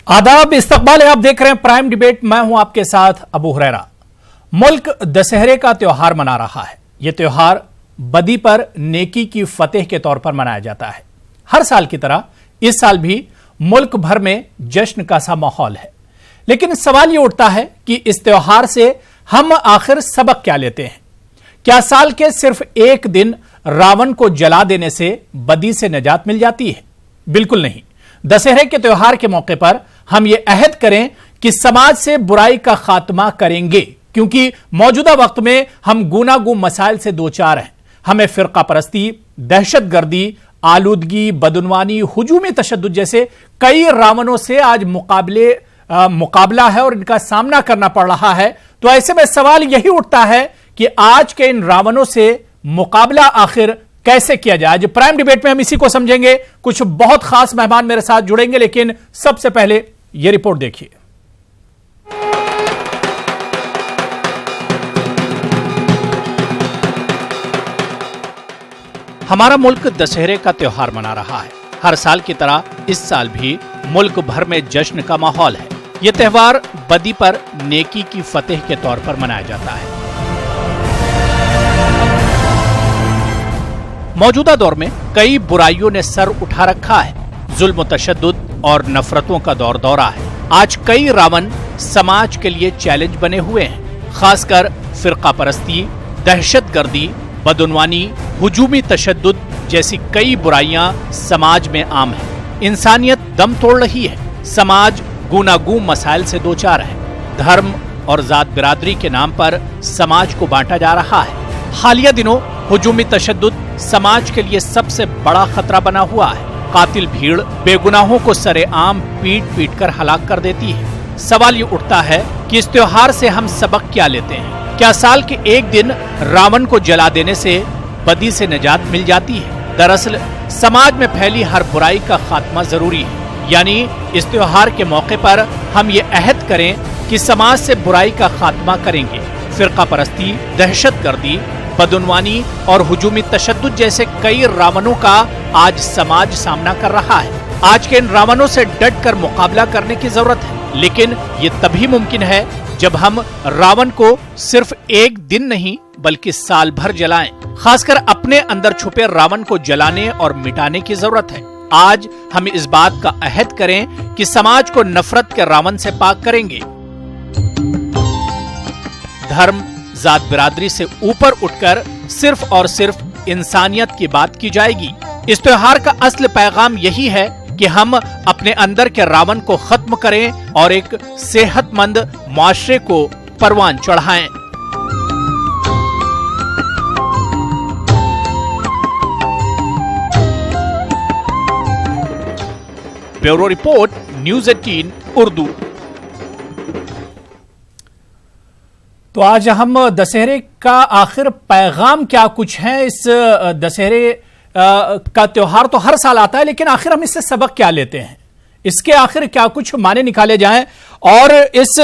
आदाब, इस्तकबाल है। आप देख रहे हैं प्राइम डिबेट। मैं हूं आपके साथ अबू हुरैरा। मुल्क दशहरे का त्योहार मना रहा है। यह त्योहार बदी पर नेकी की फतेह के तौर पर मनाया जाता है। हर साल की तरह इस साल भी मुल्क भर में जश्न का सा माहौल है, लेकिन सवाल यह उठता है कि इस त्योहार से हम आखिर सबक क्या लेते हैं। क्या साल के सिर्फ एक दिन रावण को जला देने से बदी से निजात मिल जाती है? बिल्कुल नहीं। दशहरे के त्योहार के मौके पर हम ये अहद करें कि समाज से बुराई का खात्मा करेंगे, क्योंकि मौजूदा वक्त में हम गूनागू मसाइल से दो चार हैं। हमें फिरका परस्ती, दहशतगर्दी, आलूदगी, बदउनवानी, हुजूमी तशद्दुद जैसे कई रावणों से आज मुकाबला है और इनका सामना करना पड़ रहा है। तो ऐसे में सवाल यही उठता है कि आज के इन रावणों से मुकाबला आखिर कैसे किया जाए। आज प्राइम डिबेट में हम इसी को समझेंगे। कुछ बहुत खास मेहमान मेरे साथ जुड़ेंगे, लेकिन सबसे पहले यह रिपोर्ट देखिए। हमारा मुल्क दशहरे का त्योहार मना रहा है। हर साल की तरह इस साल भी मुल्क भर में जश्न का माहौल है। यह त्योहार बदी पर नेकी की फतेह के तौर पर मनाया जाता है। मौजूदा दौर में कई बुराइयों ने सर उठा रखा है। जुल्म, तशद्दुद और नफरतों का दौर दौरा है। आज कई रावण समाज के लिए चैलेंज बने हुए हैं। खासकर फिरका परस्ती, दहशतगर्दी, बदउनवानी, हुजूमी तशद्दुद जैसी कई बुराइयां समाज में आम है। इंसानियत दम तोड़ रही है। समाज गूनागू मसाइल से दो चार है। धर्म और जात बिरादरी के नाम पर समाज को बांटा जा रहा है। हालिया दिनों हुजूमी तशद्दुद समाज के लिए सबसे बड़ा खतरा बना हुआ है। कातिल भीड़ बेगुनाहों को सरेआम पीट पीट कर हलाक कर देती है। सवाल ये उठता है कि इस त्योहार से हम सबक क्या लेते हैं? क्या साल के एक दिन रावण को जला देने से बदी से निजात मिल जाती है? दरअसल समाज में फैली हर बुराई का खात्मा जरूरी है। यानी इस त्योहार के मौके पर हम ये अहद करें कि समाज से बुराई का खात्मा करेंगे। फिरका परस्ती, दहशतगर्दी, बदउनवानी और हुजूमी तशद्दुद जैसे कई रावणों का आज समाज सामना कर रहा है। आज के इन रावणों से डट कर मुकाबला करने की जरूरत है, लेकिन ये तभी मुमकिन है जब हम रावण को सिर्फ एक दिन नहीं बल्कि साल भर जलाएं। खासकर अपने अंदर छुपे रावण को जलाने और मिटाने की जरूरत है। आज हम इस बात का अहद करें कि समाज को नफरत के रावण से पाक करेंगे। धर्म, जात बिरादरी से ऊपर उठकर सिर्फ और सिर्फ इंसानियत की बात की जाएगी। इस त्योहार का असली पैगाम यही है कि हम अपने अंदर के रावण को खत्म करें और एक सेहतमंद मुआशरे को परवान चढ़ाएं। Bureau report, news 18 Urdu. तो आज हम दशहरे का आखिर पैगाम क्या कुछ है। इस दशहरे का त्योहार तो हर साल आता है, लेकिन आखिर हम इससे सबक क्या लेते हैं? इसके आखिर क्या कुछ माने निकाले जाएं और इस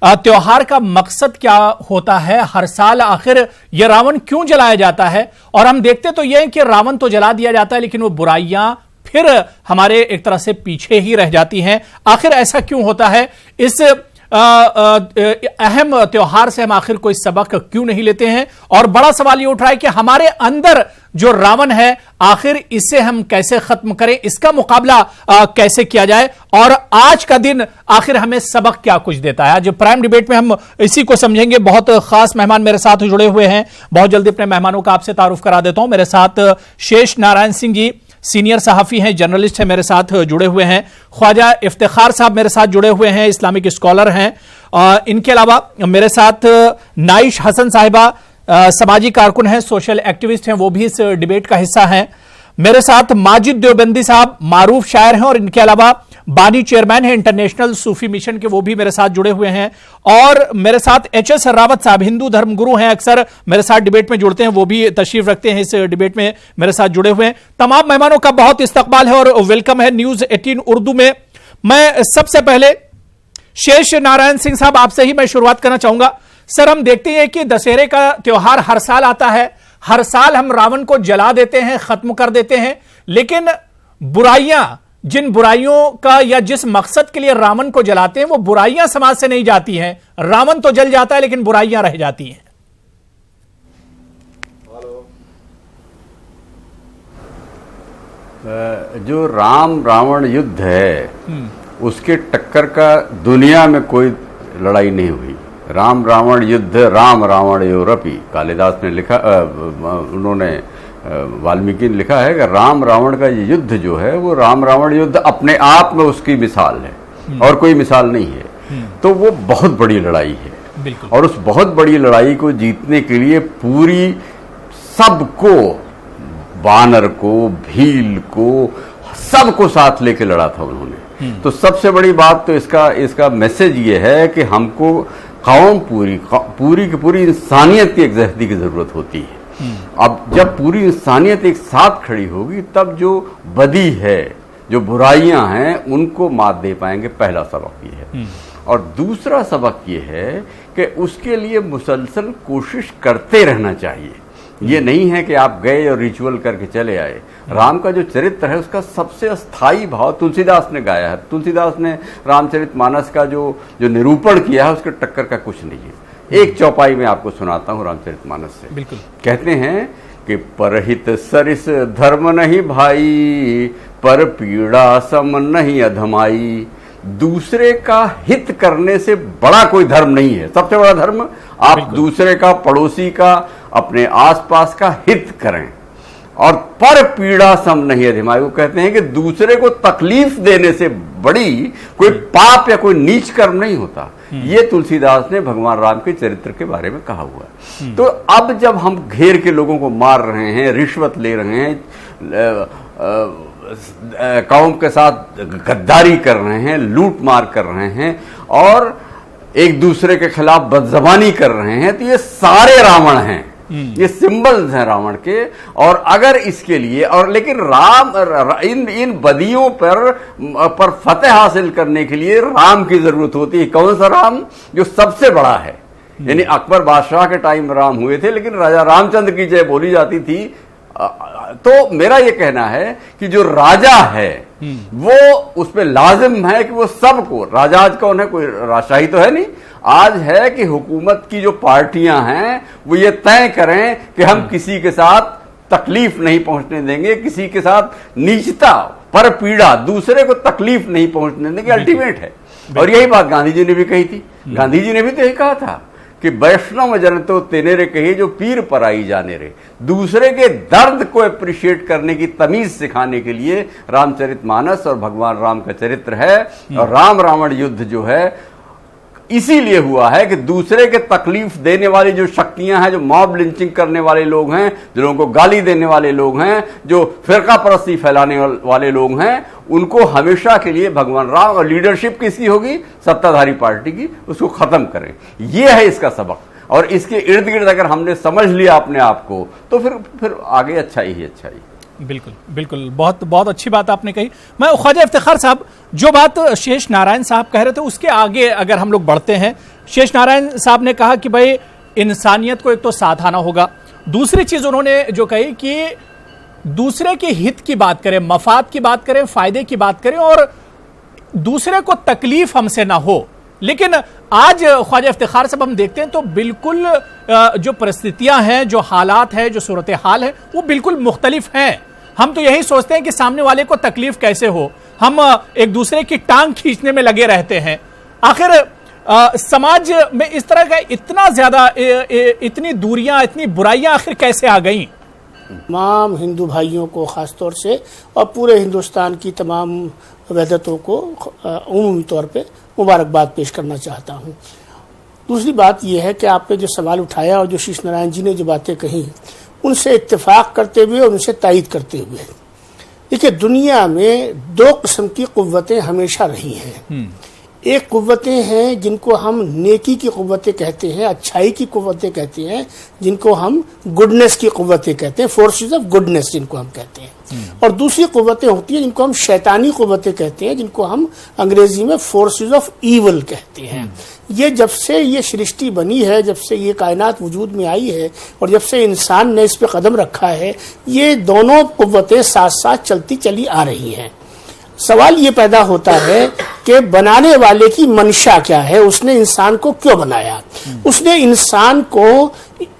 त्योहार का मकसद क्या होता है? हर साल आखिर यह रावण क्यों जलाया जाता है? और हम देखते तो यह है कि रावण तो जला दिया जाता है, लेकिन वो बुराइयां फिर हमारे एक तरह से पीछे ही रह जाती हैं। आखिर ऐसा क्यों होता है? इस अहम त्योहार से हम आखिर कोई सबक क्यों नहीं लेते हैं? और बड़ा सवाल ये उठ रहा है कि हमारे अंदर जो रावण है, आखिर इसे हम कैसे खत्म करें, इसका मुकाबला कैसे किया जाए, और आज का दिन आखिर हमें सबक क्या कुछ देता है। आज प्राइम डिबेट में हम इसी को समझेंगे। बहुत खास मेहमान मेरे साथ जुड़े हुए हैं। बहुत जल्दी अपने मेहमानों का आपसे तारुफ करा देता हूं। मेरे साथ शेष नारायण सिंह जी सीनियर सहाफी हैं, जर्नलिस्ट हैं, मेरे साथ जुड़े हुए हैं। ख्वाजा इफ्तिखार साहब मेरे साथ जुड़े हुए हैं, इस्लामिक स्कॉलर हैं। इनके अलावा मेरे साथ नाइश हसन साहिबा समाजी कारकुन हैं, सोशल एक्टिविस्ट हैं, वो भी इस डिबेट का हिस्सा हैं। मेरे साथ माजिद देवबंदी साहब मारूफ शायर हैं और इनके अलावा बानी चेयरमैन है इंटरनेशनल सूफी मिशन के, वो भी मेरे साथ जुड़े हुए हैं। और मेरे साथ एच.एस. रावत साहब हिंदू धर्म गुरु हैं, अक्सर मेरे साथ डिबेट में जुड़ते हैं, वो भी तशरीफ रखते हैं इस डिबेट में, मेरे साथ जुड़े हुए हैं। तमाम मेहमानों का बहुत इस्तकबाल है और वेलकम है न्यूज़ 18 उर्दू में। मैं सबसे पहले शेष नारायण सिंह साहब आपसे ही मैं शुरुआत करना चाहूंगा। सर, हम देखते हैं कि दशहरे का त्योहार हर साल आता है, हर साल हम रावण को जला देते हैं, खत्म कर देते हैं, लेकिन बुराइयां जिन बुराइयों का या जिस मकसद के लिए रावण को जलाते हैं वो बुराइयां समाज से नहीं जाती हैं। रावण तो जल जाता है लेकिन बुराइयां रह जाती हैं। जो राम रावण युद्ध है उसके टक्कर का दुनिया में कोई लड़ाई नहीं हुई। राम रावण युद्ध राम रावण योरपी, कालिदास ने लिखा, उन्होंने वाल्मीकि ने लिखा है कि राम रावण का ये युद्ध जो है वो राम रावण युद्ध अपने आप में उसकी मिसाल है और कोई मिसाल नहीं है। तो वो बहुत बड़ी लड़ाई है और उस बहुत बड़ी लड़ाई को जीतने के लिए पूरी सबको, वानर को, भील को, सबको साथ लेके लड़ा था उन्होंने। तो सबसे बड़ी बात तो इसका मैसेज ये है कि हमको कौम पूरी की पूरी इंसानियत की एकजहती की जरूरत होती है। अब जब पूरी इंसानियत एक साथ खड़ी होगी तब जो बदी है, जो बुराइयां हैं, उनको मात दे पाएंगे। पहला सबक ये है। और दूसरा सबक ये है कि उसके लिए मुसलसल कोशिश करते रहना चाहिए। ये नहीं है कि आप गए और रिचुअल करके चले आए। राम का जो चरित्र है उसका सबसे अस्थाई भाव तुलसीदास ने गाया है। तुलसीदास ने रामचरितमानस का जो निरूपण किया है उसके टक्कर का कुछ नहीं है। एक चौपाई में आपको सुनाता हूँ रामचरितमानस से। बिल्कुल। कहते हैं कि परहित सरिस धर्म नहीं भाई, पर पीड़ा सम नहीं अधमाई। दूसरे का हित करने से बड़ा कोई धर्म नहीं है। सबसे बड़ा धर्म आप दूसरे का, पड़ोसी का, अपने आसपास का हित करें। और पर पीड़ा सम नहीं अधिमाई, वो कहते हैं कि दूसरे को तकलीफ देने से बड़ी कोई पाप या कोई नीच कर्म नहीं होता। ये तुलसीदास ने भगवान राम के चरित्र के बारे में कहा हुआ है। तो अब जब हम घेर के लोगों को मार रहे हैं, रिश्वत ले रहे हैं, कौम के साथ गद्दारी कर रहे हैं, लूट मार कर रहे हैं और एक दूसरे के खिलाफ बदजबानी कर रहे हैं, तो ये सारे रावण हैं। ये सिंबल्स हैं रावण के। और अगर इसके लिए और लेकिन इन बदियों पर फतेह हासिल करने के लिए राम की जरूरत होती है। कौन सा राम? जो सबसे बड़ा है। यानी अकबर बादशाह के टाइम राम हुए थे लेकिन राजा रामचंद्र की जय बोली जाती थी। तो मेरा ये कहना है कि जो राजा है वो उसमें लाजिम है कि वो सबको, राजा आज कौन है? कोई राजशाही तो है नहीं। आज है कि हुकूमत की जो पार्टियां हैं वो ये तय करें कि हम किसी के साथ तकलीफ नहीं पहुंचने देंगे, किसी के साथ नीचता, पर पीड़ा, दूसरे को तकलीफ नहीं पहुंचने देंगे। अल्टीमेट है। और यही बात गांधी जी ने भी कही थी। गांधी जी ने भी तो यही कहा था कि वैष्णव जन तो तेने रे कहे जो पीर पर आई जाने रे। दूसरे के दर्द को अप्रिशिएट करने की तमीज सिखाने के लिए रामचरितमानस और भगवान राम का चरित्र है। और राम रावण युद्ध जो है इसीलिए हुआ है कि दूसरे के तकलीफ देने वाली जो शक्तियां हैं, जो मॉब लिंचिंग करने वाले लोग हैं, जो लोगों को गाली देने वाले लोग हैं, जो फिरका परस्ती फैलाने वाले लोग हैं, उनको हमेशा के लिए भगवान राम, और लीडरशिप किसकी होगी? सत्ताधारी पार्टी की, उसको खत्म करें। यह है इसका सबक। और इसके इर्द गिर्द अगर हमने समझ लिया अपने आप को तो फिर आगे अच्छा ही अच्छा ही। बिल्कुल बिल्कुल, बहुत बहुत अच्छी बात आपने कही। मैं ख्वाजा इफ्तिखार साहब, जो बात शेष नारायण साहब कह रहे थे उसके आगे अगर हम लोग बढ़ते हैं, शेष नारायण साहब ने कहा कि भाई इंसानियत को एक तो साथ आना होगा। दूसरी चीज उन्होंने जो कही कि दूसरे के हित की बात करें, मफाद की बात करें, फायदे की बात करें और दूसरे को तकलीफ हमसे ना हो। लेकिन आज ख्वाजा इफ्तिखार साहब हम देखते हैं तो बिल्कुल जो परिस्थितियां हैं, जो हालात है, जो सूरत हाल है, वो बिल्कुल मुख्तलिफ हैं। हम तो यही सोचते हैं कि सामने वाले को तकलीफ कैसे हो, हम एक दूसरे की टांग खींचने में लगे रहते हैं। आखिर समाज में इस तरह का इतना ज्यादा इतनी दूरियां, इतनी बुराइयां आखिर कैसे आ गई? तमाम हिंदू भाइयों को खासतौर से और पूरे हिंदुस्तान की तमाम वैदतों को उमूमी तौर पे मुबारकबाद पेश करना चाहता हूँ। दूसरी बात यह है कि आपने जो सवाल उठाया और जो शेष नारायण जी ने जो बातें कही उनसे इत्तेफाक करते हुए और उनसे तायीद करते हुए, देखिए दुनिया में दो किस्म की कुव्वतें हमेशा रही हैं। एक कुव्वतें हैं जिनको हम नेकी की कुव्वतें कहते हैं, अच्छाई की कुव्वतें कहते हैं, जिनको हम गुडनेस की कुव्वतें कहते हैं, फोर्सेस ऑफ गुडनेस जिनको हम कहते हैं। और दूसरी कुव्वतें होती हैं जिनको हम शैतानी कुव्वतें कहते हैं, जिनको हम अंग्रेजी में फोर्सेस ऑफ ईवल कहते हैं। ये जब से ये सृष्टि बनी है, जब से ये कायनात वजूद में आई है और जब से इंसान ने इस पे कदम रखा है, ये दोनों कुव्वतें साथ साथ चलती चली आ रही हैं। सवाल ये पैदा होता है कि बनाने वाले की मंशा क्या है, उसने इंसान को क्यों बनाया। उसने इंसान को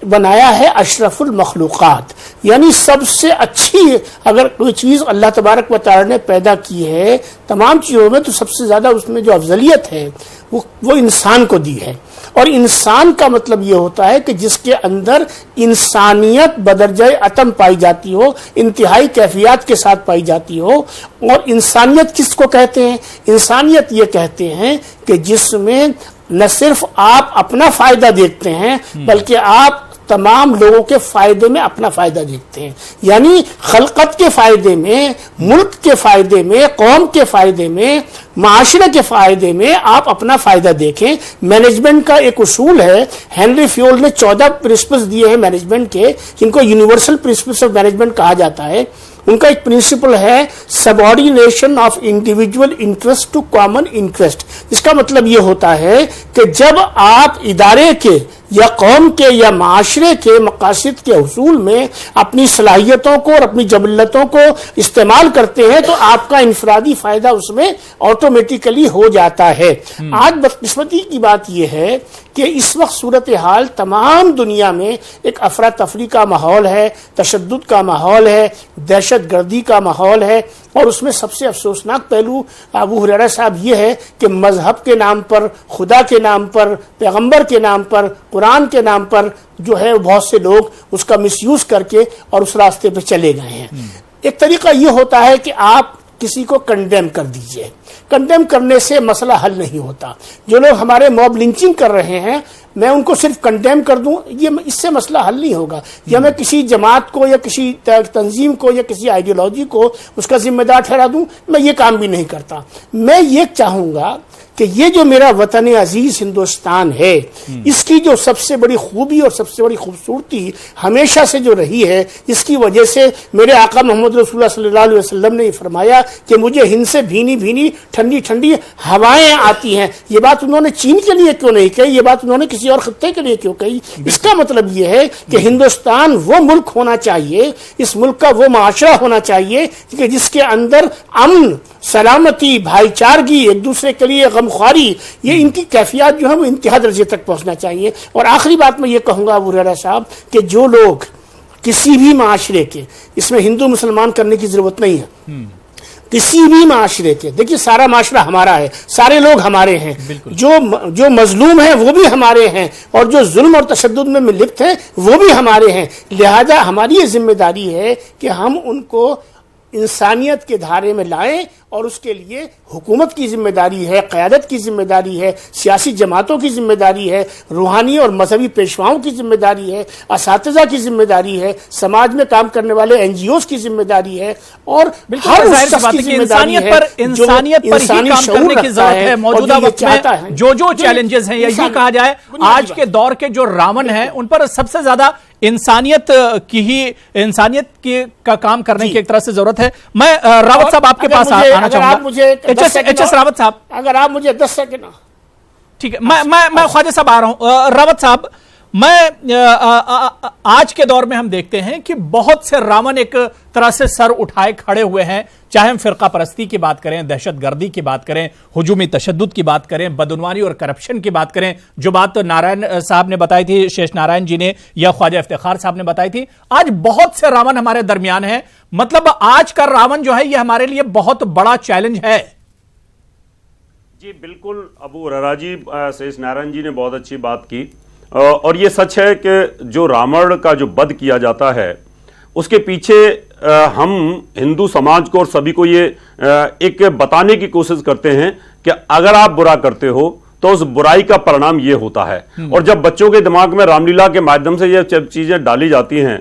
बनाया है अशरफुल मखलूकात, यानी सबसे अच्छी अगर कोई चीज अल्लाह तबारक व तआला ने पैदा की है तमाम चीजों में, तो सबसे ज्यादा उसमें जो अफजलियत है वो इंसान को दी है। और इंसान का मतलब ये होता है कि जिसके अंदर इंसानियत बदरजाए अतम पाई जाती हो, इंतहाई कैफियत के साथ पाई जाती हो। और इंसानियत किसको कहते हैं? इंसानियत ये कहते हैं कि जिसमें न सिर्फ आप अपना फायदा देखते हैं बल्कि आप तमाम लोगों के फायदे में अपना फायदा देखते हैं, यानी खलकत के फायदे में, मुल्क के फायदे में, कौम के फायदे में, माशरे के फायदे में आप अपना फायदा देखें। मैनेजमेंट का एक उसूल है, हेनरी फ्योल ने 14 प्रिंसिपल्स दिए हैं मैनेजमेंट के, जिनको यूनिवर्सल प्रिंसिपल्स ऑफ मैनेजमेंट कहा जाता है। उनका एक प्रिंसिपल है subordination of individual interest to common interest. इसका मतलब ये होता है कि जब आप इदारे के या कौम के या माशरे के मकासद के हुसूल में अपनी सलाहियतों को और अपनी जबलतों को इस्तेमाल करते हैं तो आपका इंफरादी फायदा उसमें ऑटोमेटिकली हो जाता है। आज बदकिस्मती की बात यह है कि इस वक्त सूरत हाल तमाम दुनिया में एक अफरा तफरी का माहौल है, तशद्दुद का माहौल है, दहशत गर्दी का माहौल है। और उसमें सबसे अफसोसनाक पहलू अबू हुरैरा साहब ये है कि मजहब के नाम पर, खुदा के नाम पर, पैगंबर के नाम पर, कुरान के नाम पर जो है बहुत से लोग उसका मिसयूज करके और उस रास्ते पे चले गए हैं। एक तरीका ये होता है कि आप किसी को कंडेम कर दीजिए। कंडेम करने से मसला हल नहीं होता। जो लोग हमारे मॉब लिंचिंग कर रहे हैं, मैं उनको सिर्फ कंडेम कर दूं, ये इससे मसला हल नहीं होगा। या मैं किसी जमात को या किसी तंजीम को या किसी आइडियोलॉजी को उसका जिम्मेदार ठहरा दूं, मैं ये काम भी नहीं करता। मैं ये चाहूंगा कि ये जो मेरा वतन अजीज हिंदुस्तान है, इसकी जो सबसे बड़ी खूबी और सबसे बड़ी खूबसूरती हमेशा से जो रही है, इसकी वजह से मेरे आका मोहम्मद रसूलुल्लाह सल्लल्लाहु अलैहि वसल्लम ने फरमाया कि मुझे हिंद से भीनी भीनी ठंडी ठंडी हवाएं आती हैं। ये बात उन्होंने चीन के लिए क्यों नहीं कही, ये बात उन्होंने किसी और खत्ते के लिए क्यों कही? इसका मतलब ये है कि हिंदुस्तान वो मुल्क होना चाहिए, इस मुल्क का वो माशरा होना चाहिए कि जिसके अंदर अमन, सलामती, भाईचारगी, एक दूसरे के लिए गमख्वारी, ये इनकी कैफियत जो है वो इंतहा दर्जे तक पहुंचना चाहिए। और आखिरी बात मैं ये कहूंगा अबू हुरैरा साहब कि जो लोग किसी भी माशरे के, इसमें हिंदू मुसलमान करने की जरूरत नहीं है, किसी भी माशरे के, देखिए सारा माशरा हमारा है, सारे लोग हमारे हैं, जो मजलूम है वो भी हमारे हैं और जो जुल्म और तशद्दुद में लिप्त हैं वो भी हमारे हैं। लिहाजा हमारी ये जिम्मेदारी है कि हम उनको इंसानियत के धारे में लाएं और उसके लिए हुकूमत की जिम्मेदारी है, क़यादत की जिम्मेदारी है, सियासी जमातों की जिम्मेदारी है, रूहानी और मजहबी पेशवाओं की जिम्मेदारी है, असातिज़ा की जिम्मेदारी है, समाज में काम करने वाले एनजीओज़ की जिम्मेदारी है और हर शख्स की जिम्मेदारी है। इंसानियत पर ही काम करने की जरूरत है। मौजूदा वक्त में जो चैलेंजेस हैं, यही कहा जाए आज के दौर के जो रावण हैं उन पर सबसे ज्यादा इंसानियत की का काम करने की एक तरह से जरूरत है। मैं रावत साहब आपके पास आना चाहूंगा। एच.एस. रावत साहब, अगर आप मुझे 10 सेकंड, ठीक है, मैं ख्वाजा साहब आ रहा हूं। रावत साहब, मैं आज के दौर में हम देखते हैं कि बहुत से रावण एक तरह से सर उठाए खड़े हुए हैं, चाहे हम फिरका परस्ती की बात करें, दहशत गर्दी की बात करें, हुजूमी तशद्दुद की बात करें, बदउनवानी और करप्शन की बात करें, जो बात नारायण साहब ने बताई थी, शेष नारायण जी ने या ख्वाजा इफ्तिखार साहब ने बताई थी। आज बहुत से रावण हमारे दरमियान हैं। मतलब आज का रावण जो है ये हमारे लिए बहुत बड़ा चैलेंज है। जी बिल्कुल, अबू हुरैरा जी, शेष नारायण जी ने बहुत अच्छी बात की। और ये सच है कि जो रावण का जो वध किया जाता है उसके पीछे हम हिंदू समाज को और सभी को ये एक बताने की कोशिश करते हैं कि अगर आप बुरा करते हो तो उस बुराई का परिणाम ये होता है। और जब बच्चों के दिमाग में रामलीला के माध्यम से ये चीजें डाली जाती हैं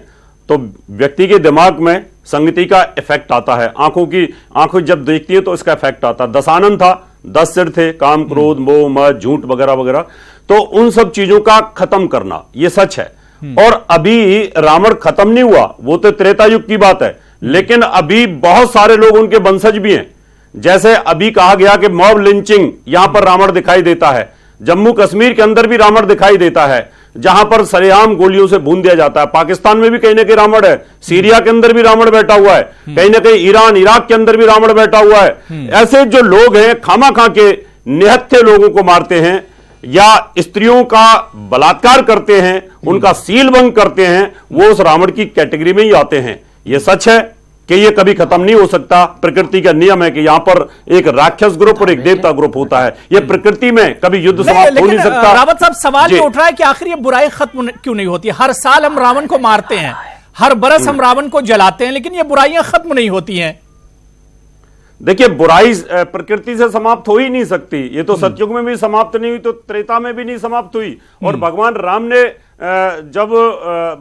तो व्यक्ति के दिमाग में संगति का इफेक्ट आता है। आंखों जब देखती है तो इसका इफेक्ट आता है। दशानन था, 10 सिर थे, काम, क्रोध, मोह, मद, झूठ वगैरह वगैरह। तो उन सब चीजों का खत्म करना ये सच है। और अभी रावण खत्म नहीं हुआ, वो तो त्रेता युग की बात है, लेकिन अभी बहुत सारे लोग उनके वंशज भी हैं। जैसे अभी कहा गया कि मॉब लिंचिंग, यहां पर रावण दिखाई देता है, जम्मू कश्मीर के अंदर भी रावण दिखाई देता है। जहां पर सरेआम गोलियों से भून दिया जाता है। पाकिस्तान में भी कहीं ना कहीं रावण है, सीरिया के अंदर भी रावण बैठा हुआ है, कहीं ना कहीं ईरान इराक के अंदर भी रावण बैठा हुआ है। ऐसे जो लोग हैं खामा खा के निहत्थे लोगों को मारते हैं या स्त्रियों का बलात्कार करते हैं, उनका सीलभंग करते हैं, वो उस रावण की कैटेगरी में ही आते हैं। यह सच है कि यह कभी खत्म नहीं हो सकता। प्रकृति का नियम है कि यहां पर एक राक्षस ग्रुप और एक देवता ग्रुप होता है। यह प्रकृति में कभी युद्ध समाप्त हो नहीं सकता। रावत साहब, सवाल ये उठ रहा है कि आखिर ये बुराई खत्म क्यों नहीं होती? हर साल हम रावण को मारते हैं, हर बरस हम रावण को जलाते हैं, लेकिन ये बुराइयां खत्म नहीं होती हैं। देखिए, बुराई प्रकृति से समाप्त हो ही नहीं सकती। ये तो सतयुग में भी समाप्त नहीं हुई तो त्रेता में भी नहीं समाप्त हुई, और भगवान राम ने जब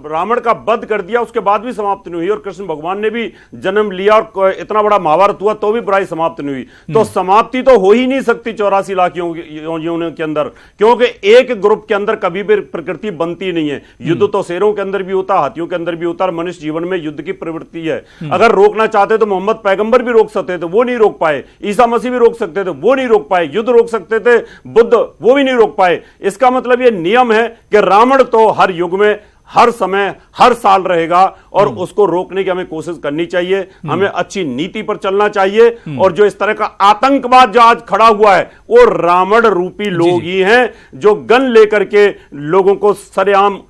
रावण का वध कर दिया उसके बाद भी समाप्त नहीं हुई, और कृष्ण भगवान ने भी जन्म लिया और इतना बड़ा महाभारत हुआ तो भी बुराई समाप्त नहीं हुई। तो समाप्ति तो हो ही नहीं सकती 84 लाख योनियों के अंदर, क्योंकि एक ग्रुप के अंदर कभी भी प्रकृति बनती नहीं है। युद्ध तो शेरों के अंदर भी होता, हाथियों के अंदर भी होता, और मनुष्य जीवन में युद्ध की प्रवृत्ति है। अगर रोकना चाहते तो मोहम्मद पैगंबर भी रोक सकते थे, वो नहीं रोक पाए। ईसा मसीह भी रोक सकते थे, वो नहीं रोक पाए। युद्ध रोक सकते थे बुद्ध, वो भी नहीं रोक पाए। इसका मतलब ये नियम है कि रावण तो हर युग में, हर समय, हर साल रहेगा, और उसको रोकने की हमें कोशिश करनी चाहिए। हमें अच्छी नीति पर चलना चाहिए, और जो इस तरह का आतंकवाद जो आज खड़ा हुआ है वो रावण रूपी लोग ही हैं, जो गन लेकर के लोगों को सरेआम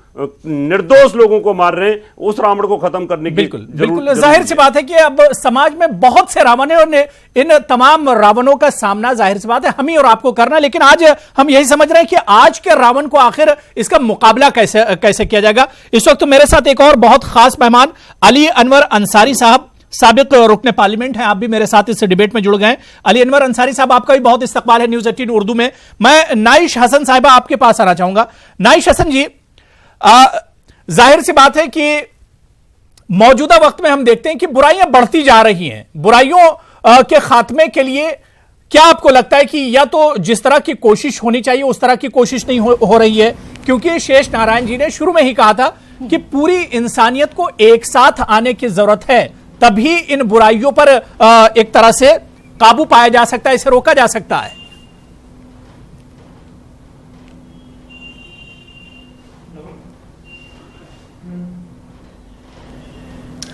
निर्दोष लोगों को मार रहे हैं। उस रावण को खत्म करने की बिल्कुल जाहिर सी बात है कि अब समाज में बहुत से रावण हैं, और इन तमाम रावणों का सामना जाहिर सी बात है हम ही और आपको करना। लेकिन आज हम यही समझ रहे हैं कि आज के रावण को आखिर इसका मुकाबला कैसे किया जाएगा। इस वक्त तो मेरे साथ एक और बहुत खास मेहमान अली अनवर अंसारी साहब, साबिक रुकने पार्लियामेंट है, आप भी मेरे साथ इस डिबेट में जुड़ गए। अली अनवर अंसारी साहब, आपका भी बहुत इस्तकबाल है न्यूज़ 18 उर्दू में। मैं नाइश हसन साहिबा आपके पास आना चाहूंगा। नाइश हसन जी, जाहिर सी बात है कि मौजूदा वक्त में हम देखते हैं कि बुराइयां बढ़ती जा रही हैं। बुराइयों के खात्मे के लिए क्या आपको लगता है कि या तो जिस तरह की कोशिश होनी चाहिए उस तरह की कोशिश नहीं हो रही है? क्योंकि शेष नारायण जी ने शुरू में ही कहा था कि पूरी इंसानियत को एक साथ आने की जरूरत है, तभी इन बुराइयों पर एक तरह से काबू पाया जा सकता है, इसे रोका जा सकता है।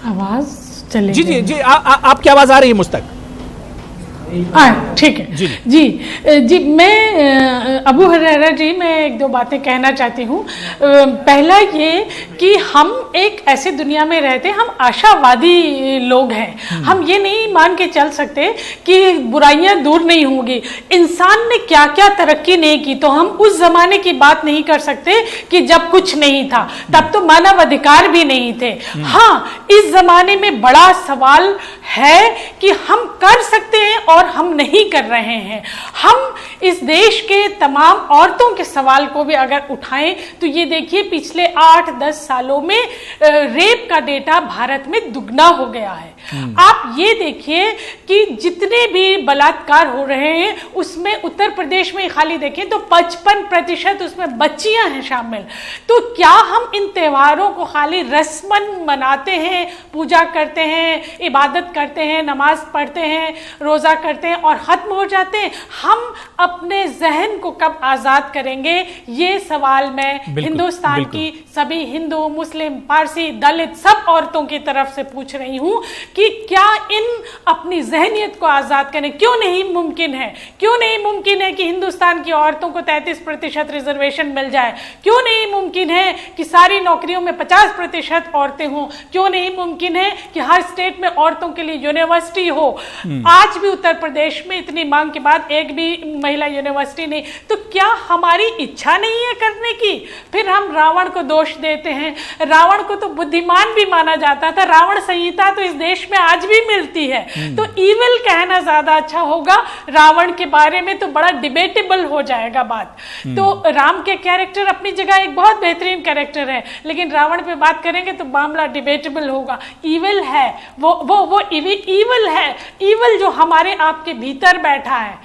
आवाज चले जी जी जी, आपकी आवाज आ रही है मुझ तक? ठीक है जी। मैं अबू हुरैरा जी, मैं एक दो बातें कहना चाहती हूँ। पहला ये कि हम एक ऐसे दुनिया में रहते हैं, हम आशावादी लोग हैं। हम ये नहीं मान के चल सकते कि बुराइयां दूर नहीं होंगी। इंसान ने क्या क्या तरक्की नहीं की, तो हम उस जमाने की बात नहीं कर सकते कि जब कुछ नहीं था, तब तो मानव अधिकार भी नहीं थे। हाँ, इस जमाने में बड़ा सवाल है कि हम कर सकते हैं और हम नहीं कर रहे हैं। हम इस देश के तमाम औरतों के सवाल को भी अगर उठाएं तो ये देखिए, पिछले 8-10 सालों में रेप का डेटा भारत में दुगना हो गया है। आप ये देखिए कि जितने भी बलात्कार हो रहे हैं उसमें उत्तर प्रदेश में खाली देखें तो 55% उसमें बच्चियां हैं शामिल। तो क्या हम इन त्योहारों को खाली रस्मन मनाते हैं, पूजा करते हैं, इबादत करते हैं, नमाज पढ़ते हैं, रोजा करते हैं और खत्म हो जाते हैं? हम अपने जहन को कब आजाद करेंगे, ये सवाल मैं हिंदुस्तान की सभी हिंदू, मुस्लिम, पारसी, दलित सब औरतों की तरफ से पूछ रही हूं कि क्या इन अपनी जहनियत को आजाद करें? क्यों नहीं मुमकिन है? क्यों नहीं मुमकिन है कि हिंदुस्तान की औरतों को 33% रिजर्वेशन मिल जाए? क्यों नहीं मुमकिन है कि सारी नौकरियों में 50% औरतें हों? क्यों नहीं मुमकिन है कि हर स्टेट में औरतों के लिए यूनिवर्सिटी हो? आज भी उत्तर प्रदेश में इतनी मांग के बाद एक भी महिला यूनिवर्सिटी नहीं। तो क्या हमारी इच्छा नहीं है करने की? फिर हम रावण को दोष देते हैं। रावण को तो बुद्धिमान भी माना जाता था। रावण संहिता तो इस देश में आज भी मिलती है। तो ईविल कहना ज्यादा अच्छा होगा। रावण के बारे में तो बड़ा डिबेटेबल हो जाएगा बात। तो राम के कैरेक्टर अपनी जगह एक बहुत बेहतरीन कैरेक्टर है, लेकिन रावण पे बात करेंगे तो मामला डिबेटेबल होगा। ईविल है वो ईविल है, ईविल जो हमारे आपके भीतर बैठा है।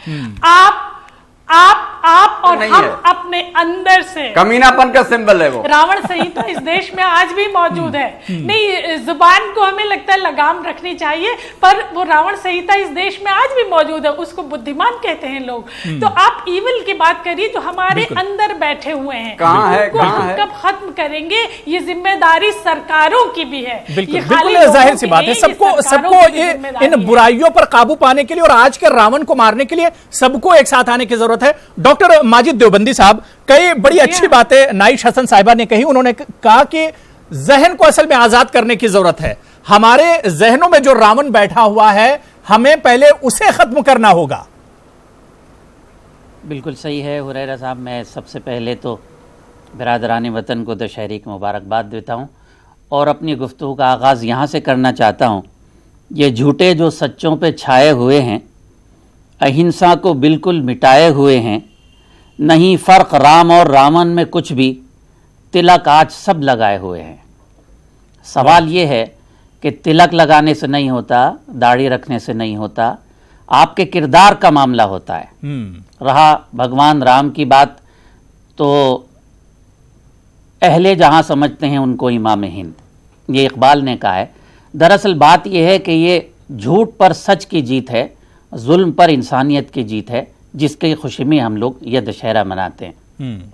आप और नहीं हम है। अपने अंदर से, कमीनापन का सिंबल है वो। रावण संहिता इस देश में आज भी मौजूद है। नहीं, जुबान को हमें लगता है लगाम रखनी चाहिए, पर वो रावण संहिता इस देश में आज भी मौजूद है। उसको बुद्धिमान कहते हैं लोग। तो आप ईविल की बात करिए जो हमारे अंदर बैठे हुए हैं, कहाँ है, उनको कहाँ हम है? कब खत्म करेंगे? ये जिम्मेदारी सरकारों की भी है। बिल्कुल ये खाली बिल्कुल लोगों जाहिर सी की बात है। नहीं, ये सबको सरकारों सबको की भी ये जिम्मेदारी इन है। बुराइयों पर काबू पाने के लिए और आज के रावण को मारने के लिए सबको एक साथ आने की जरूरत है। डॉक्टर माजिद देवबंदी साहब, कई बड़ी अच्छी बातें नाइश हसन साहिबा ने कही। उन्होंने कहा कि जहन को असल में आजाद करने की जरूरत है। हमारे जहनों में जो रावण बैठा हुआ है, हमें पहले उसे खत्म करना होगा। बिल्कुल सही है हुरैरा साहब। मैं सबसे पहले तो बिरादरान वतन को दशहरे की मुबारकबाद देता हूँ और अपनी गुफ्तगू का आगाज़ यहाँ से करना चाहता हूँ। ये झूठे जो सच्चों पे छाए हुए हैं, अहिंसा को बिल्कुल मिटाए हुए हैं, नहीं फ़र्क राम और रावण में कुछ भी, तिलक आज सब लगाए हुए हैं। सवाल ये है कि तिलक लगाने से नहीं होता, दाढ़ी रखने से नहीं होता, आपके किरदार का मामला होता है। रहा भगवान राम की बात, तो अहले जहां समझते हैं उनको इमाम हिंद, ये इकबाल ने कहा है। दरअसल बात यह है कि ये झूठ पर सच की जीत है, जुल्म पर इंसानियत की जीत है, जिसकी खुशी में हम लोग ये दशहरा मनाते हैं।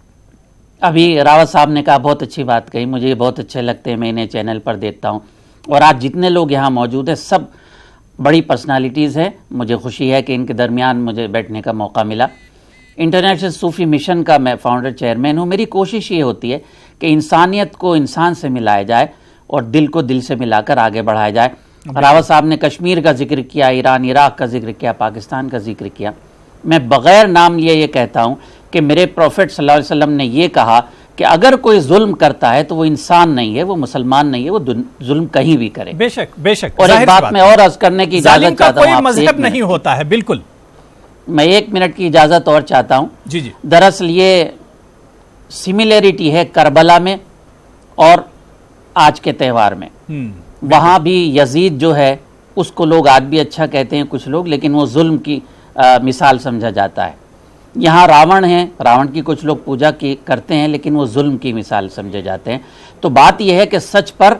अभी रावत साहब ने कहा, बहुत अच्छी बात कही, मुझे बहुत अच्छे लगते हैं, मैं इन्हें चैनल पर देखता हूँ। और आज जितने लोग यहाँ मौजूद हैं सब बड़ी पर्सनालिटीज़ हैं। मुझे खुशी है कि इनके दरमियान मुझे बैठने का मौका मिला। इंटरनेशनल सूफ़ी मिशन का मैं फाउंडर चेयरमैन हूँ। मेरी कोशिश ये होती है कि इंसानियत को इंसान से मिलाया जाए और दिल को दिल से मिलाकर आगे बढ़ाया जाए। रावत साहब ने कश्मीर का जिक्र किया, ईरान इराक़ का जिक्र किया, पाकिस्तान का जिक्र किया। मैं बग़ैर नाम लिए ये कहता हूँ कि मेरे प्रॉफिट सल्लल्लाहु अलैहि वसल्लम ने ये कहा कि अगर कोई जुल्म करता है तो वो इंसान नहीं है, वो मुसलमान नहीं है, वो जुल्म कहीं भी करे। बेशक बेशक। और एक बात मैं और अर्ज करने की इजाजत चाहता हूँ, कोई मजहब नहीं होता है। बिल्कुल, मैं 1 मिनट की इजाजत और चाहता हूँ। जी जी। दरअसल ये सिमिलरिटी है करबला में और आज के त्यौहार में। वहाँ भी यजीद जो है उसको लोग आज भी अच्छा कहते हैं कुछ लोग, लेकिन वो जुल्म की मिसाल समझा जाता है। यहाँ रावण है, रावण की कुछ लोग पूजा की करते हैं, लेकिन वो जुल्म की मिसाल समझे जाते हैं। तो बात यह है कि सच पर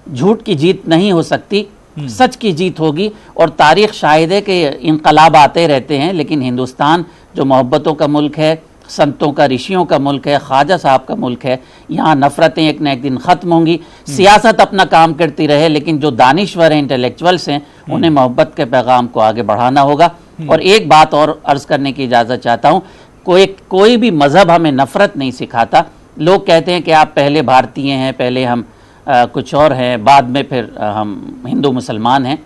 झूठ की जीत नहीं हो सकती, सच की जीत होगी। और तारीख शाहिद है कि इनकलाब आते रहते हैं, लेकिन हिंदुस्तान जो मोहब्बतों का मुल्क है, संतों का, ऋषियों का मुल्क है, ख्वाजा साहब का मुल्क है, यहाँ नफ़रतें एक न एक दिन ख़त्म होंगी। सियासत अपना काम करती रहे, लेकिन जो दानिश्वर हैं, इंटेलेक्चुअल्स हैं, उन्हें मोहब्बत के पैगाम को आगे बढ़ाना होगा। और एक बात और अर्ज़ करने की इजाज़त चाहता हूँ, कोई भी मज़हब हमें नफ़रत नहीं सिखाता। लोग कहते हैं कि आप पहले भारतीय हैं, पहले हम कुछ और हैं, बाद में फिर हम हिंदू मुसलमान हैं।